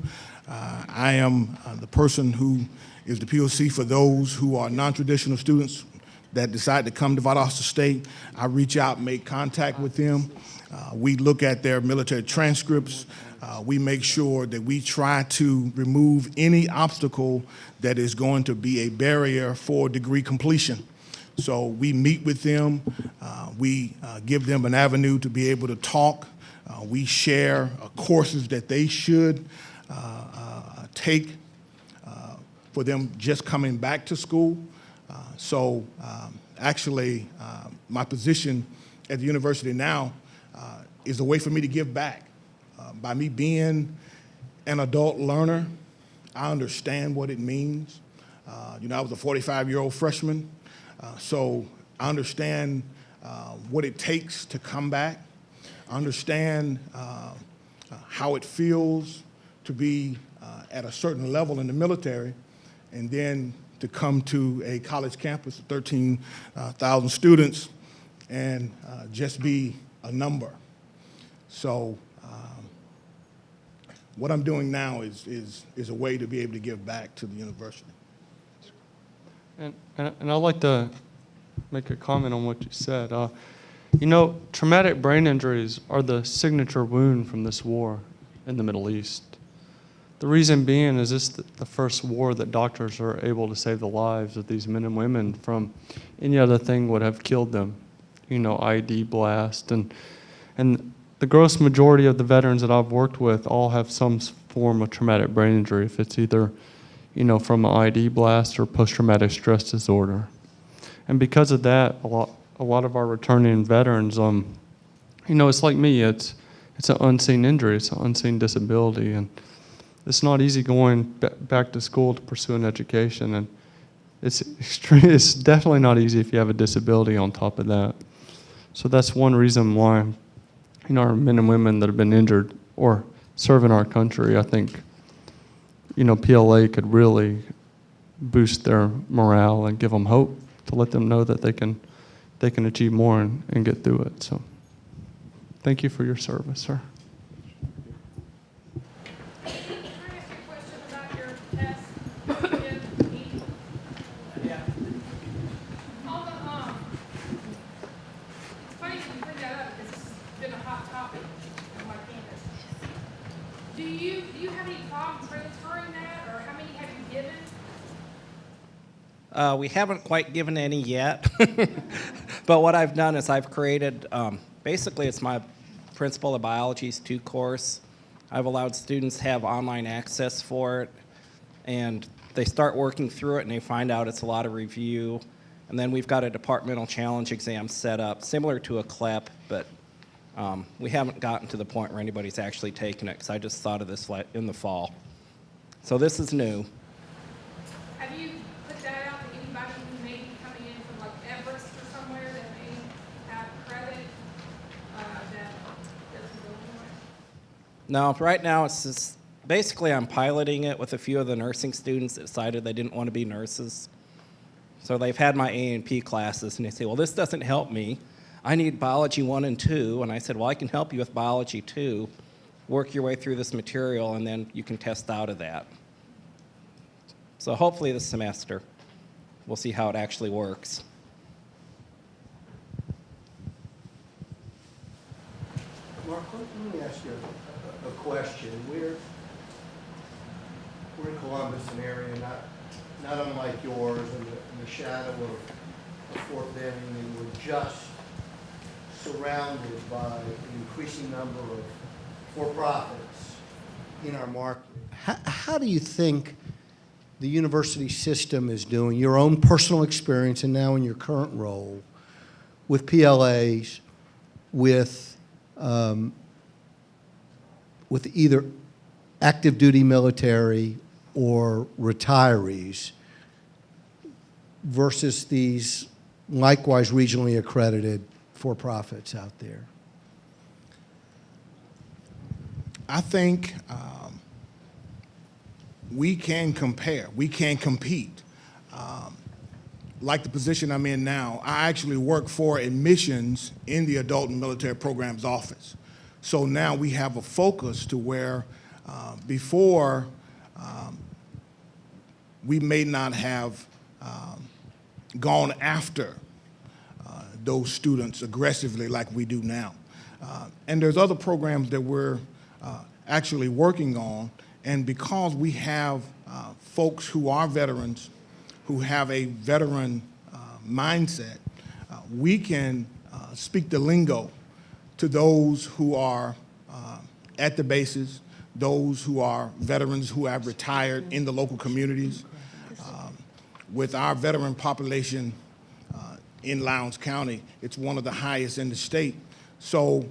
I am the person who is the POC for those who are non-traditional students that decide to come to Valdosta State. I reach out, make contact with them. We look at their military transcripts. We make sure that we try to remove any obstacle that is going to be a barrier for degree completion. So we meet with them. We give them an avenue to be able to talk. We share courses that they should take for them just coming back to school. Actually, my position at the university now is a way for me to give back. By me being an adult learner, I understand what it means. I was a 45-year-old freshman, so I understand what it takes to come back. I understand how it feels to be at a certain level in the military and then to come to a college campus of 13,000 students and just be a number. So what I'm doing now is a way to be able to give back to the university. And I'd like to make a comment on what you said. Traumatic brain injuries are the signature wound from this war in the Middle East. The reason being is this the first war that doctors are able to save the lives of these men and women from any other thing would have killed them. IED blast. And the gross majority of the veterans that I've worked with all have some form of traumatic brain injury, if it's either, from an IED blast or post-traumatic stress disorder. And because of that, a lot of our returning veterans, it's like me, it's an unseen injury, it's an unseen disability, and it's not easy going back to school to pursue an education, and it's definitely not easy if you have a disability on top of that. So that's one reason why, our men and women that have been injured or serve in our country, I think, PLA could really boost their morale and give them hope to let them know that they can achieve more and get through it. So thank you for your service, sir. Can I ask you a question about your test? Yeah. It's funny that you bring that up because it's been a hot topic on my campus. Do you have any problem transferring that, or how many have you given? We haven't quite given any yet. But what I've done is I've created, basically it's my Principle of Biology's 2 course. I've allowed students have online access for it, and they start working through it and they find out it's a lot of review. And then we've got a departmental challenge exam set up, similar to a CLEP, but we haven't gotten to the point where anybody's actually taken it, because I just thought of this in the fall. So this is new. Have you put that out to anybody who may be coming in from like Everest or somewhere that may have credit, that doesn't go anywhere? No, right now it's just, basically I'm piloting it with a few of the nursing students that decided they didn't want to be nurses. So they've had my A&P classes and they say, well, this doesn't help me. I need biology 1 and 2. And I said, well, I can help you with biology 2. Work your way through this material and then you can test out of that. So hopefully this semester, we'll see how it actually works. Mark, let me ask you a question. We're in Columbus, an area not unlike yours, in the shadow of Fort Benning, and we're just surrounded by an increasing number of for-profits in our market. How do you think the university system is doing, your own personal experience and now in your current role, with PLAs, with either active duty military or retirees versus these likewise regionally accredited for-profits out there? I think we can compare. We can compete. Like the position I'm in now, I actually work for admissions in the Adult and Military Programs Office. So now we have a focus to where before we may not have gone after those students aggressively like we do now. And there's other programs that we're actually working on, and because we have folks who are veterans, who have a veteran mindset, we can speak the lingo to those who are at the bases, those who are veterans who have retired in the local communities. With our veteran population in Lowndes County, it's one of the highest in the state. So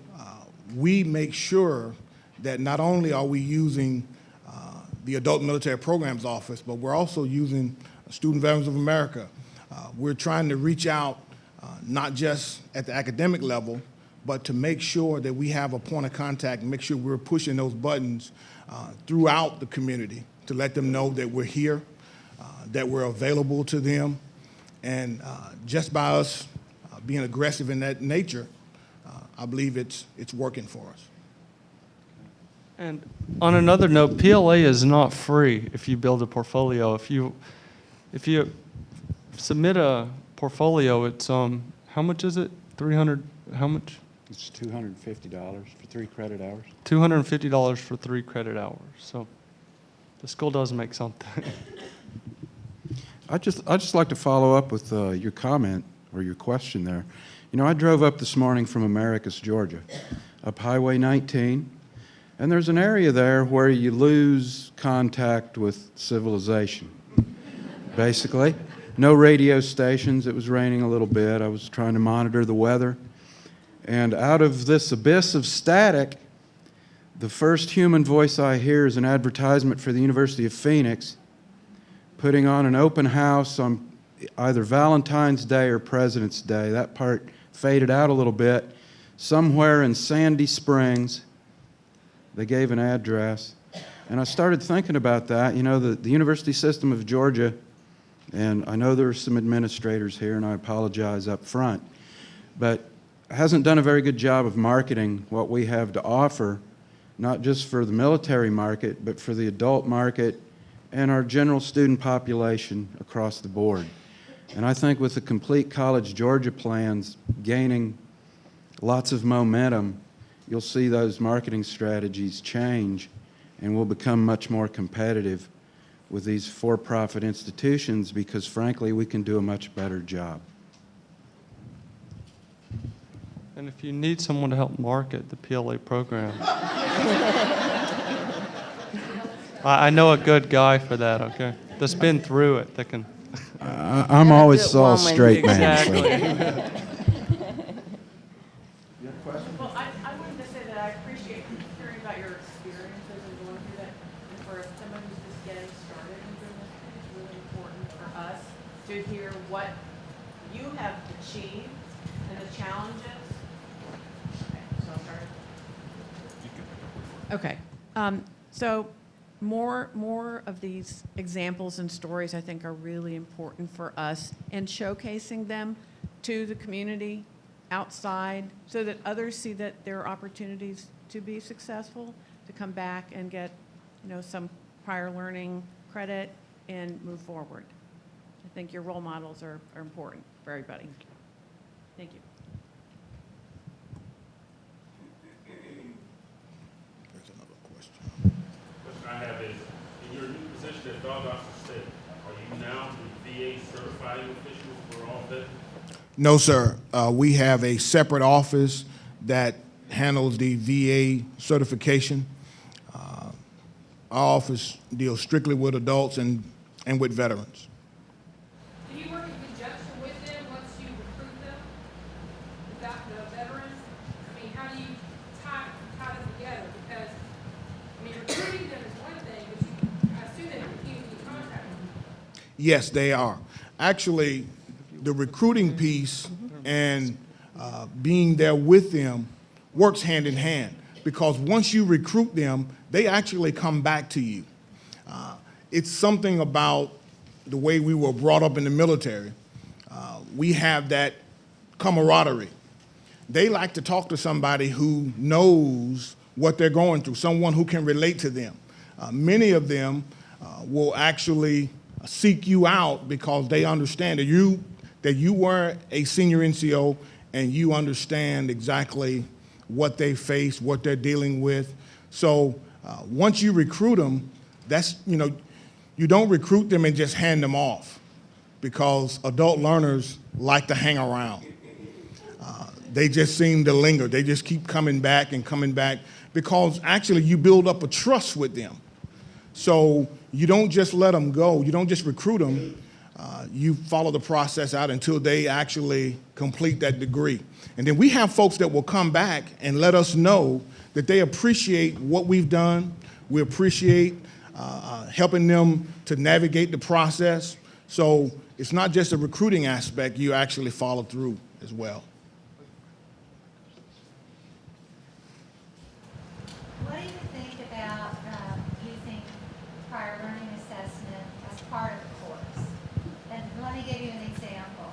we make sure that not only are we using the Adult Military Programs Office, but we're also using Student Veterans of America. We're trying to reach out not just at the academic level, but to make sure that we have a point of contact and make sure we're pushing those buttons throughout the community to let them know that we're here, that we're available to them. And just by us being aggressive in that nature, I believe it's working for us. And on another note, PLA is not free if you build a portfolio. If you submit a portfolio, it's how much is it? 300, how much? It's $250 for 3 credit hours. $250 for 3 credit hours. So the school does make something. I'd just like to follow up with your comment or your question there. You know, I drove up this morning from Americus, Georgia, up Highway 19, and there's an area there where you lose contact with civilization, basically. No radio stations. It was raining a little bit. I was trying to monitor the weather. And out of this abyss of static, the first human voice I hear is an advertisement for the University of Phoenix putting on an open house on either Valentine's Day or President's Day. That part faded out a little bit. Somewhere in Sandy Springs, they gave an address. And I started thinking about that. You know, the University System of Georgia, and I know there are some administrators here, and I apologize up front, but hasn't done a very good job of marketing what we have to offer, not just for the military market, but for the adult market and our general student population across the board. And I think with the Complete College Georgia plans gaining lots of momentum, you'll see those marketing strategies change, and we'll become much more competitive with these for-profit institutions because, frankly, we can do a much better job. you need someone to help market the PLA program, I know a good guy for that, okay? That's been through it, that can. I'm And a always good Saul's woman. straight man. so- Exactly. Well, I wanted to say that I appreciate hearing about your experiences and going through that. And for someone who's just getting started in doing this, it's really important for us to hear what you have achieved and the challenges. Okay, so I'll start. Okay. So more of these examples and stories, I think, are really important for us, and showcasing them to the community outside so that others see that there are opportunities to be successful, to come back and get, some prior learning credit and move forward. I think your role models are important for everybody. Thank you. There's another question. Question I have is, in your new position at Valdosta State, are you now the VA certifying official for all veterans? No, sir. We have a separate office that handles the VA certification. Our office deals strictly with adults and with veterans. Do you work in conjunction with them once you recruit them, the veterans? I mean, how do you tie them together? Because, recruiting them is one thing, but I assume they continue to be contacted. Yes, they are. Actually, the recruiting piece and being there with them works hand in hand, because once you recruit them, they actually come back to you. It's something about the way we were brought up in the military. We have that camaraderie. They like to talk to somebody who knows what they're going through, someone who can relate to them. Many of them will actually seek you out because they understand that you were a senior NCO and you understand exactly what they face, what they're dealing with. So once you recruit them, you don't recruit them and just hand them off, because adult learners like to hang around. They just seem to linger. They just keep coming back and coming back, because actually you build up a trust with them. So you don't just let them go. You don't just recruit them. You follow the process out until they actually complete that degree. And then we have folks that will come back and let us know that they appreciate what we've done. We appreciate helping them to navigate the process. So it's not just a recruiting aspect, you actually follow through as well. What do you think about using prior learning assessment as part of the course? And let me give you an example.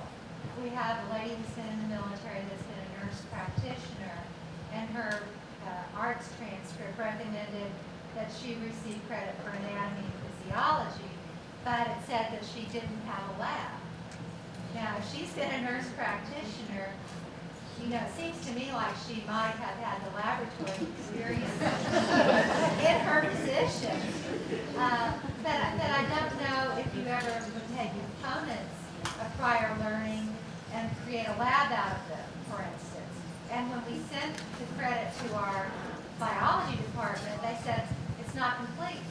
We have a lady who's been in the military that's been a nurse practitioner, and her arts transcript recommended that she receive credit for anatomy and physiology, but it said that she didn't have a lab. Now, if she's been a nurse practitioner, it seems to me like she might have had the laboratory experience in her position. But I don't know if you ever would take components of prior learning and create a lab out of them, for instance. And when we sent the credit to our biology department, they said, it's not complete.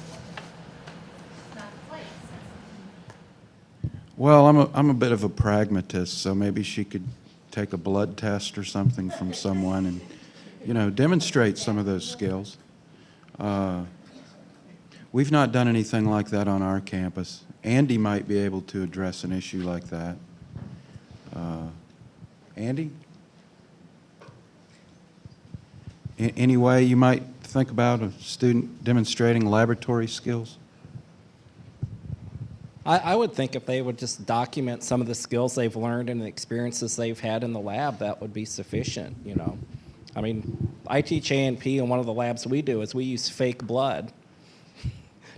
It's not complete. Well, I'm a bit of a pragmatist, so maybe she could take a blood test or something from someone and, demonstrate some of those skills. We've not done anything like that on our campus. Andy might be able to address an issue like that. Andy? Any way you might think about a student demonstrating laboratory skills? I would think if they would just document some of the skills they've learned and the experiences they've had in the lab, that would be sufficient, I mean, I teach A&P, and one of the labs we do is we use fake blood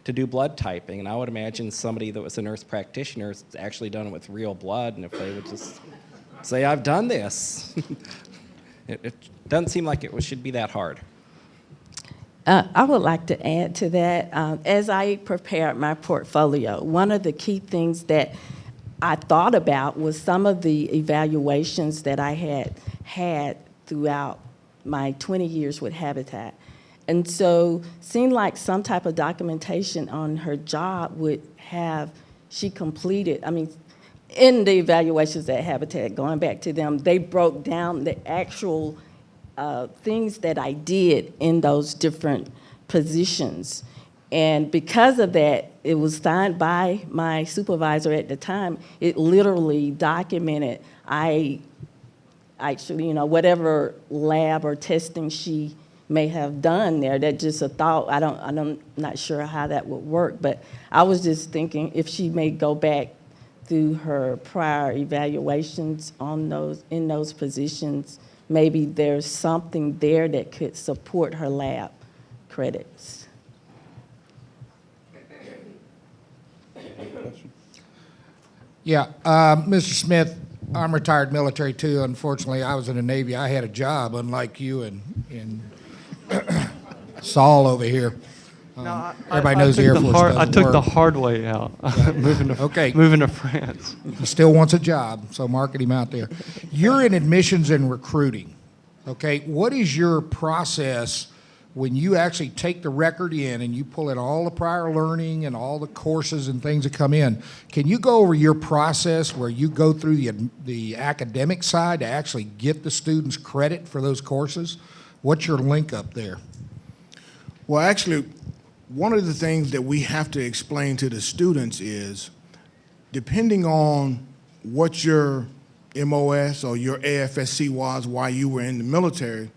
to do blood typing, and I would imagine somebody that was a nurse practitioner has actually done it with real blood, and if they would just say, I've done this, it doesn't seem like it should be that hard. I would like to add to that. As I prepared my portfolio, one of the key things that I thought about was some of the evaluations that I had throughout my 20 years with Habitat. And so seemed like some type of documentation on her job would have she completed. I mean, in the evaluations at Habitat, going back to them, they broke down the actual things that I did in those different positions. And because of that, it was signed by my supervisor at the time. It literally documented I actually, whatever lab or testing she may have done there, that just a thought. I'm not sure how that would work, but I was just thinking if she may go back through her prior evaluations in those positions, maybe there's something there that could support her lab credits. Yeah, Mr. Smith, I'm retired military too. Unfortunately, I was in the Navy. I had a job, unlike you and Saul over here. Everybody knows the Air Force doesn't I took the work. hard way out, moving to France. He still wants a job, so market him out there. You're in admissions and recruiting, okay? What is your process when you actually take the record in and you pull in all the prior learning and all the courses and things that come in? Can you go over your process where you go through the academic side to actually get the students credit for those courses? What's your link up there? Well, actually, one of the things that we have to explain to the students is, depending on what your MOS or your AFSC was while you were in the military,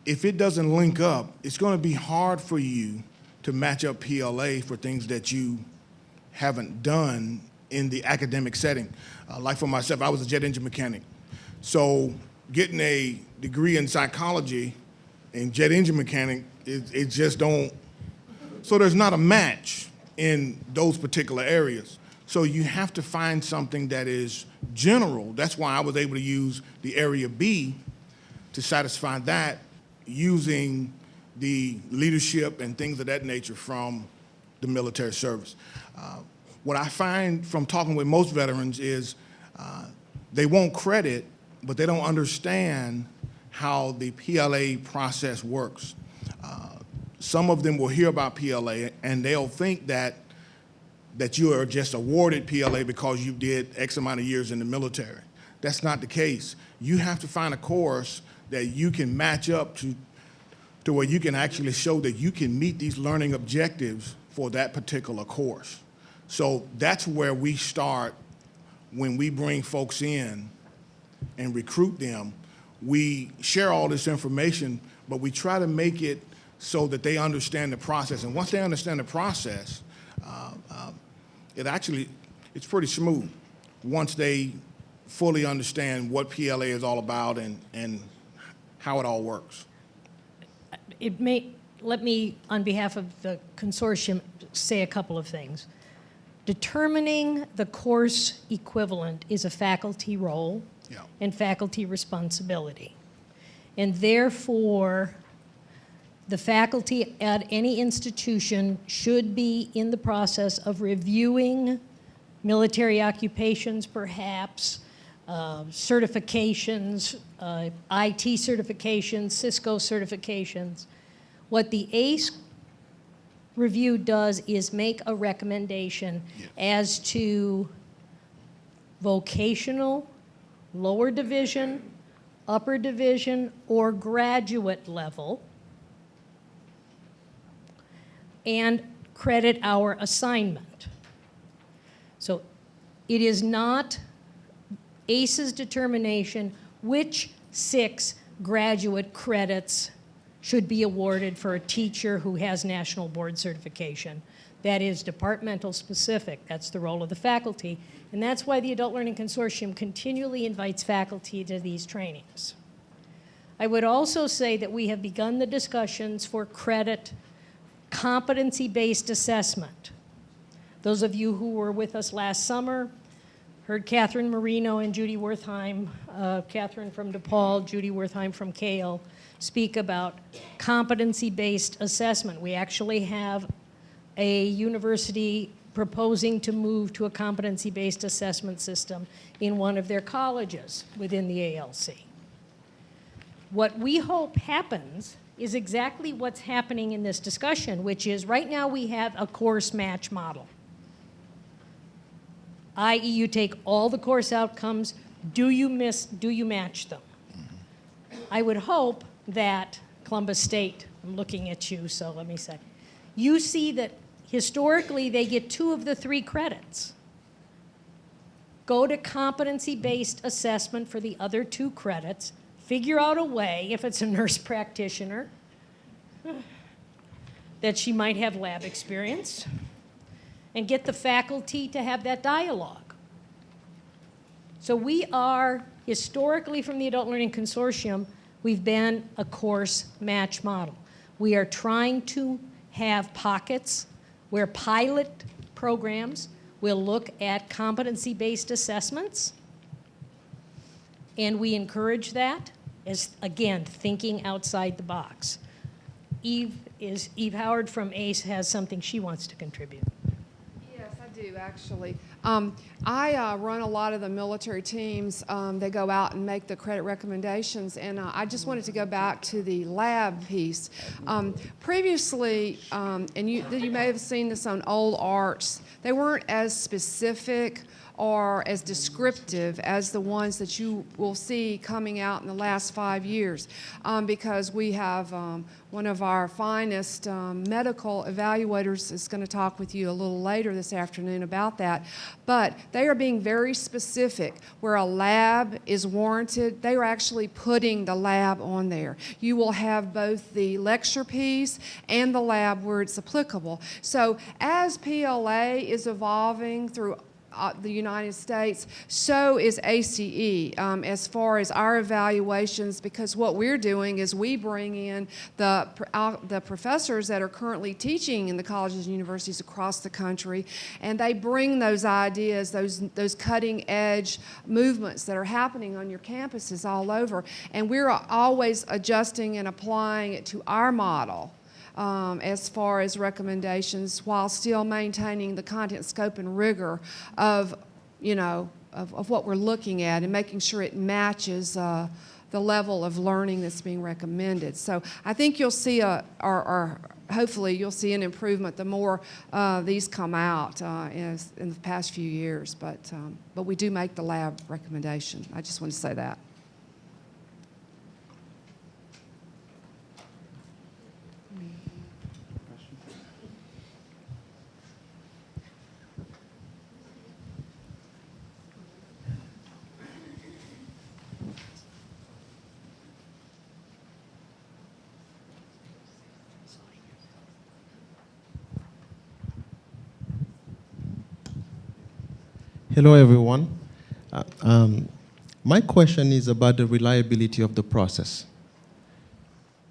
if it doesn't link up, it's going to be hard for you to match up PLA for things that you haven't done in the academic setting. Like for myself, I was a jet engine mechanic. So getting a degree in psychology and jet engine mechanic, it just don't, so there's not a match in those particular areas. So you have to find something that is general. That's why I was able to use the area B to satisfy that, using the leadership and things of that nature from the military service. What I find from talking with most veterans is they want credit, but they don't understand how the PLA process works. Some of them will hear about PLA and they'll think that you are just awarded PLA because you did X amount of years in the military. That's not the case. You have to find a course that you can match up to where you can actually show that you can meet these learning objectives for that particular course. So that's where we start when we bring folks in and recruit them. We share all this information, but we try to make it so that they understand the process. And once they understand the process, it's pretty smooth once they fully understand what PLA is all about and how it all works. Let me, on behalf of the consortium, say a couple of things. Determining the course equivalent is a faculty role and faculty responsibility. And therefore, the faculty at any institution should be in the process of reviewing military occupations, perhaps, certifications, IT certifications, Cisco certifications. What the ACE review does is make a recommendation as to vocational, lower division, upper division, or graduate level, and credit our assignment. So it is not ACE's determination which 6 graduate credits should be awarded for a teacher who has national board certification. That is departmental specific. That's the role of the faculty. And that's why the Adult Learning Consortium continually invites faculty to these trainings. I would also say that we have begun the discussions for credit competency-based assessment. Those of you who were with us last summer heard Catherine Marino and Judy Wertheim, Catherine from DePaul, Judy Wertheim from Kale, speak about competency-based assessment. We actually have a university proposing to move to a competency-based assessment system in one of their colleges within the ALC. What we hope happens is exactly what's happening in this discussion, which is right now we have a course match model. i.e. you take all the course outcomes, do you match them? I would hope that Columbus State, I'm looking at you, so let me say, you see that historically they get 2 of the 3 credits. Go to competency-based assessment for the other 2 credits, figure out a way, if it's a nurse practitioner, that she might have lab experience, and get the faculty to have that dialogue. So we are, historically from the Adult Learning Consortium, we've been a course match model. We are trying to have pockets where pilot programs will look at competency-based assessments, and we encourage that as, again, thinking outside the box. Eve Howard from ACE has something she wants to contribute. Yes, I do, actually. I run a lot of the military teams. They go out and make the credit recommendations, and I just wanted to go back to the lab piece. Previously, and you may have seen this on old arts, they weren't as specific or as descriptive as the ones that you will see coming out in the last 5 years, because we have one of our finest medical evaluators is going to talk with you a little later this afternoon about that. But they are being very specific. Where a lab is warranted, they are actually putting the lab on there. You will have both the lecture piece and the lab where it's applicable. So as PLA is evolving through the United States, so is ACE as far as our evaluations, because what we're doing is we bring in the professors that are currently teaching in the colleges and universities across the country, and they bring those ideas, those cutting edge movements that are happening on your campuses all over, and we're always adjusting and applying it to our model. As far as recommendations, while still maintaining the content, scope, and rigor of, of what we're looking at, and making sure it matches the level of learning that's being recommended. So I think you'll see or hopefully you'll see an improvement the more these come out in the past few years. But we do make the lab recommendation. I just want to say that. Hello, everyone. My question is about the reliability of the process.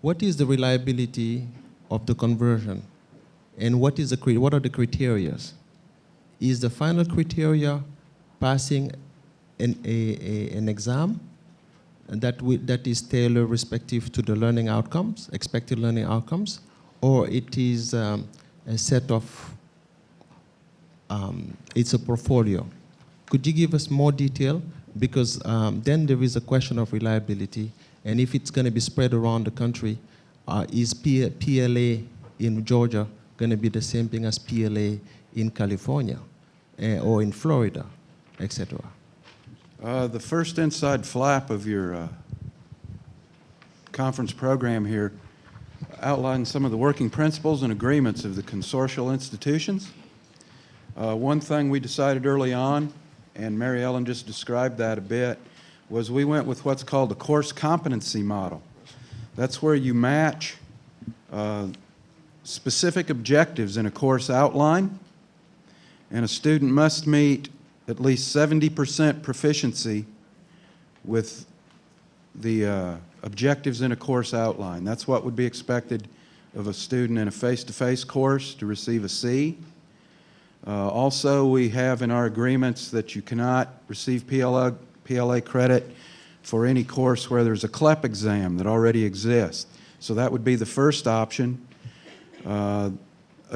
What is the reliability of the conversion, and what are the criteria? Is the final criteria passing an exam that is tailored respective to the learning outcomes, expected learning outcomes, or it is a set of, it's a portfolio? Could you give us more detail? Because then there is a question of reliability, and if it's going to be spread around the country, is PLA in Georgia going to be the same thing as PLA in California or in Florida, etc.? The first inside flap of your conference program here outlines some of the working principles and agreements of the consortial institutions. One thing we decided early on, and Mary Ellen just described that a bit, was we went with what's called the course competency model. That's where you match specific objectives in a course outline, and a student must meet at least 70% proficiency with the objectives in a course outline. That's what would be expected of a student in a face-to-face course to receive a C. Also, we have in our agreements that you cannot receive PLA credit for any course where there's a CLEP exam that already exists. So that would be the first option. A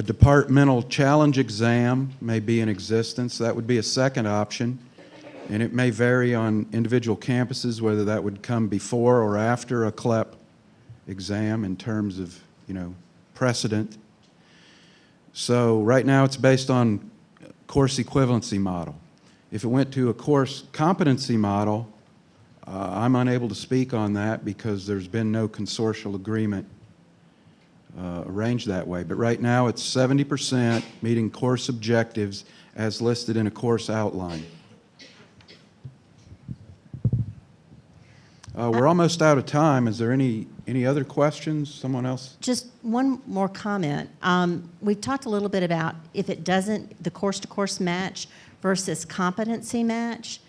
departmental challenge exam may be in existence. That would be a second option. And it may vary on individual campuses, whether that would come before or after a CLEP exam in terms of, precedent. So right now it's based on course equivalency model. If it went to a course competency model, I'm unable to speak on that because there's been no consortial agreement arranged that way. But right now it's 70% meeting course objectives as listed in a course outline. We're almost out of time. Is there any other questions? Someone else? Just one more comment. We've talked a little bit about if it doesn't, the course-to-course match versus competency match.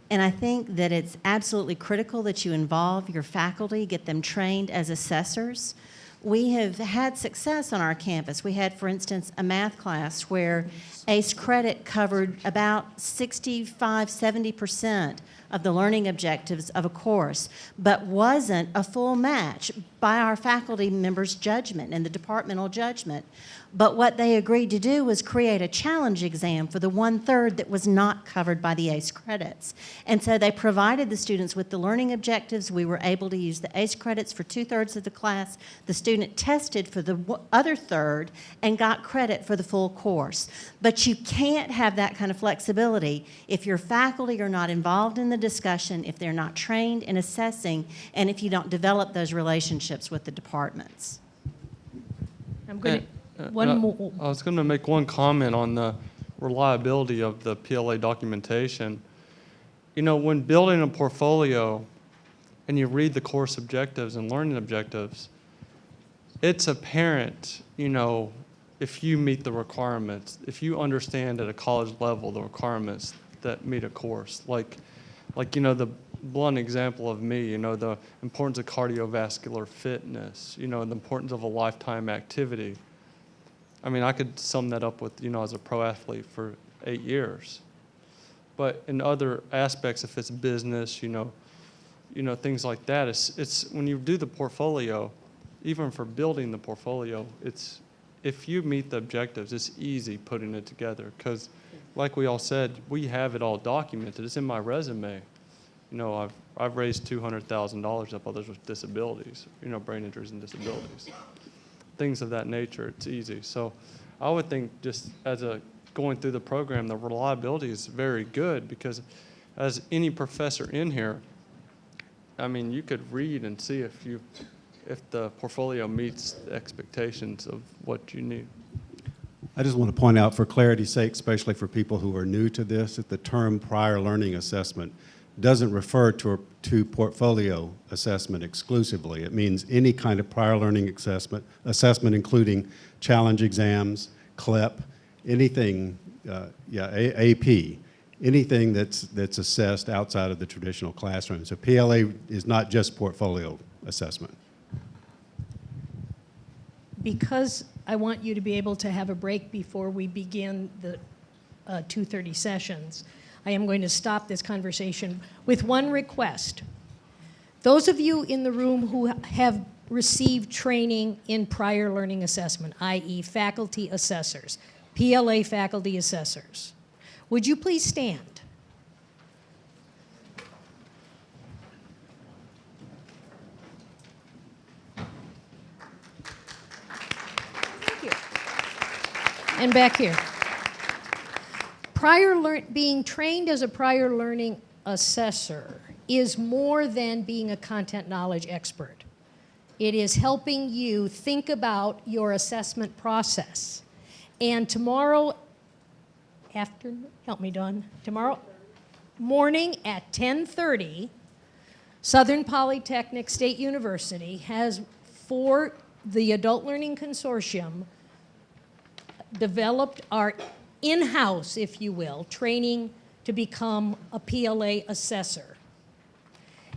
And I think that it's absolutely critical that you involve your faculty, get them trained as assessors. We have had success on our campus. We had, for instance, a math class where ACE credit covered about 65, 70% of the learning objectives of a course, but wasn't a full match by our faculty members' judgment and the departmental judgment. But what they agreed to do was create a challenge exam for the 1/3 that was not covered by the ACE credits. And so they provided the students with the learning objectives. We were able to use the ACE credits for 2/3 of the class. The student tested for the other third and got credit for the full course. But you can't have that kind of flexibility if your faculty are not involved in the discussion, if they're not trained in assessing, and if you don't develop those relationships with the departments. I'm going to, I was going to make one comment on the reliability of the PLA documentation. When building a portfolio and you read the course objectives and learning objectives, it's apparent, if you meet the requirements, if you understand at a college level the requirements that meet a course. Like the blunt example of me, the importance of cardiovascular fitness, the importance of a lifetime activity. I mean, I could sum that up with, as a pro athlete for 8 years. But in other aspects, if it's business, things like that, it's when you do the portfolio, even for building the portfolio, if you meet the objectives, it's easy putting it together. Because like we all said, we have it all documented. It's in my resume. I've raised $200,000 up others with disabilities, brain injuries and disabilities. Things of that nature, it's easy. So I would think just going through the program, the reliability is very good because as any professor in here, I mean, you could read and see if the portfolio meets the expectations of what you need. I just want to point out for clarity's sake, especially for people who are new to this, that the term prior learning assessment doesn't refer to portfolio assessment exclusively. It means any kind of prior learning assessment including challenge exams, CLEP, anything, AP, anything that's assessed outside of the traditional classroom. So PLA is not just portfolio assessment. because I want you to be able to have a break before we begin the 2:30 sessions, I am going to stop this conversation with one request. Those of you in the room who have received training in prior learning assessment, i.e. faculty assessors, PLA faculty assessors, would you please stand? Thank you. And back here. Being trained as a prior learning assessor is more than being a content knowledge expert. It is helping you think about your assessment process. And tomorrow afternoon, help me, Dawn, tomorrow morning at 10:30, Southern Polytechnic State University has, for the Adult Learning Consortium, developed our in-house, if you will, training to become a PLA assessor.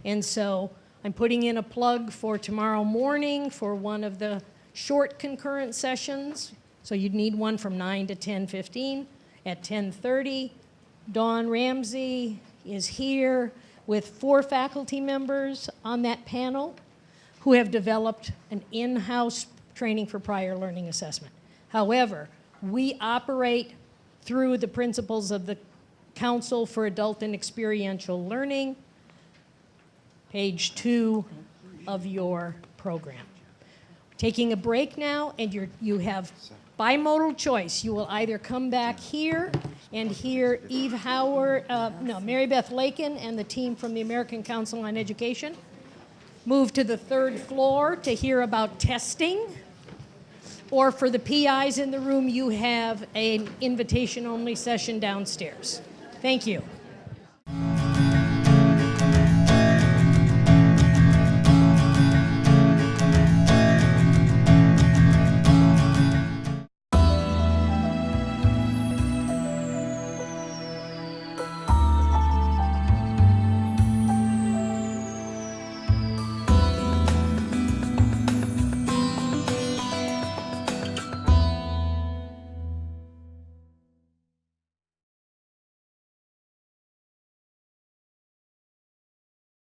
And so I'm putting in a plug for tomorrow morning for one of the short concurrent sessions. So you'd need one from 9 to 10:15. At 10:30, Dawn Ramsey is here with 4 faculty members on that panel who have developed an in-house training for prior learning assessment. However, we operate through the principles of the Council for Adult and Experiential Learning, page 2 of your program. Taking a break now, and you have bimodal choice. You will either come back here and hear Eve Howard, Mary Beth Lakin and the team from the American Council on Education, move to the 3rd floor to hear about testing, or for the PIs in the room, you have an invitation-only session downstairs. Thank you.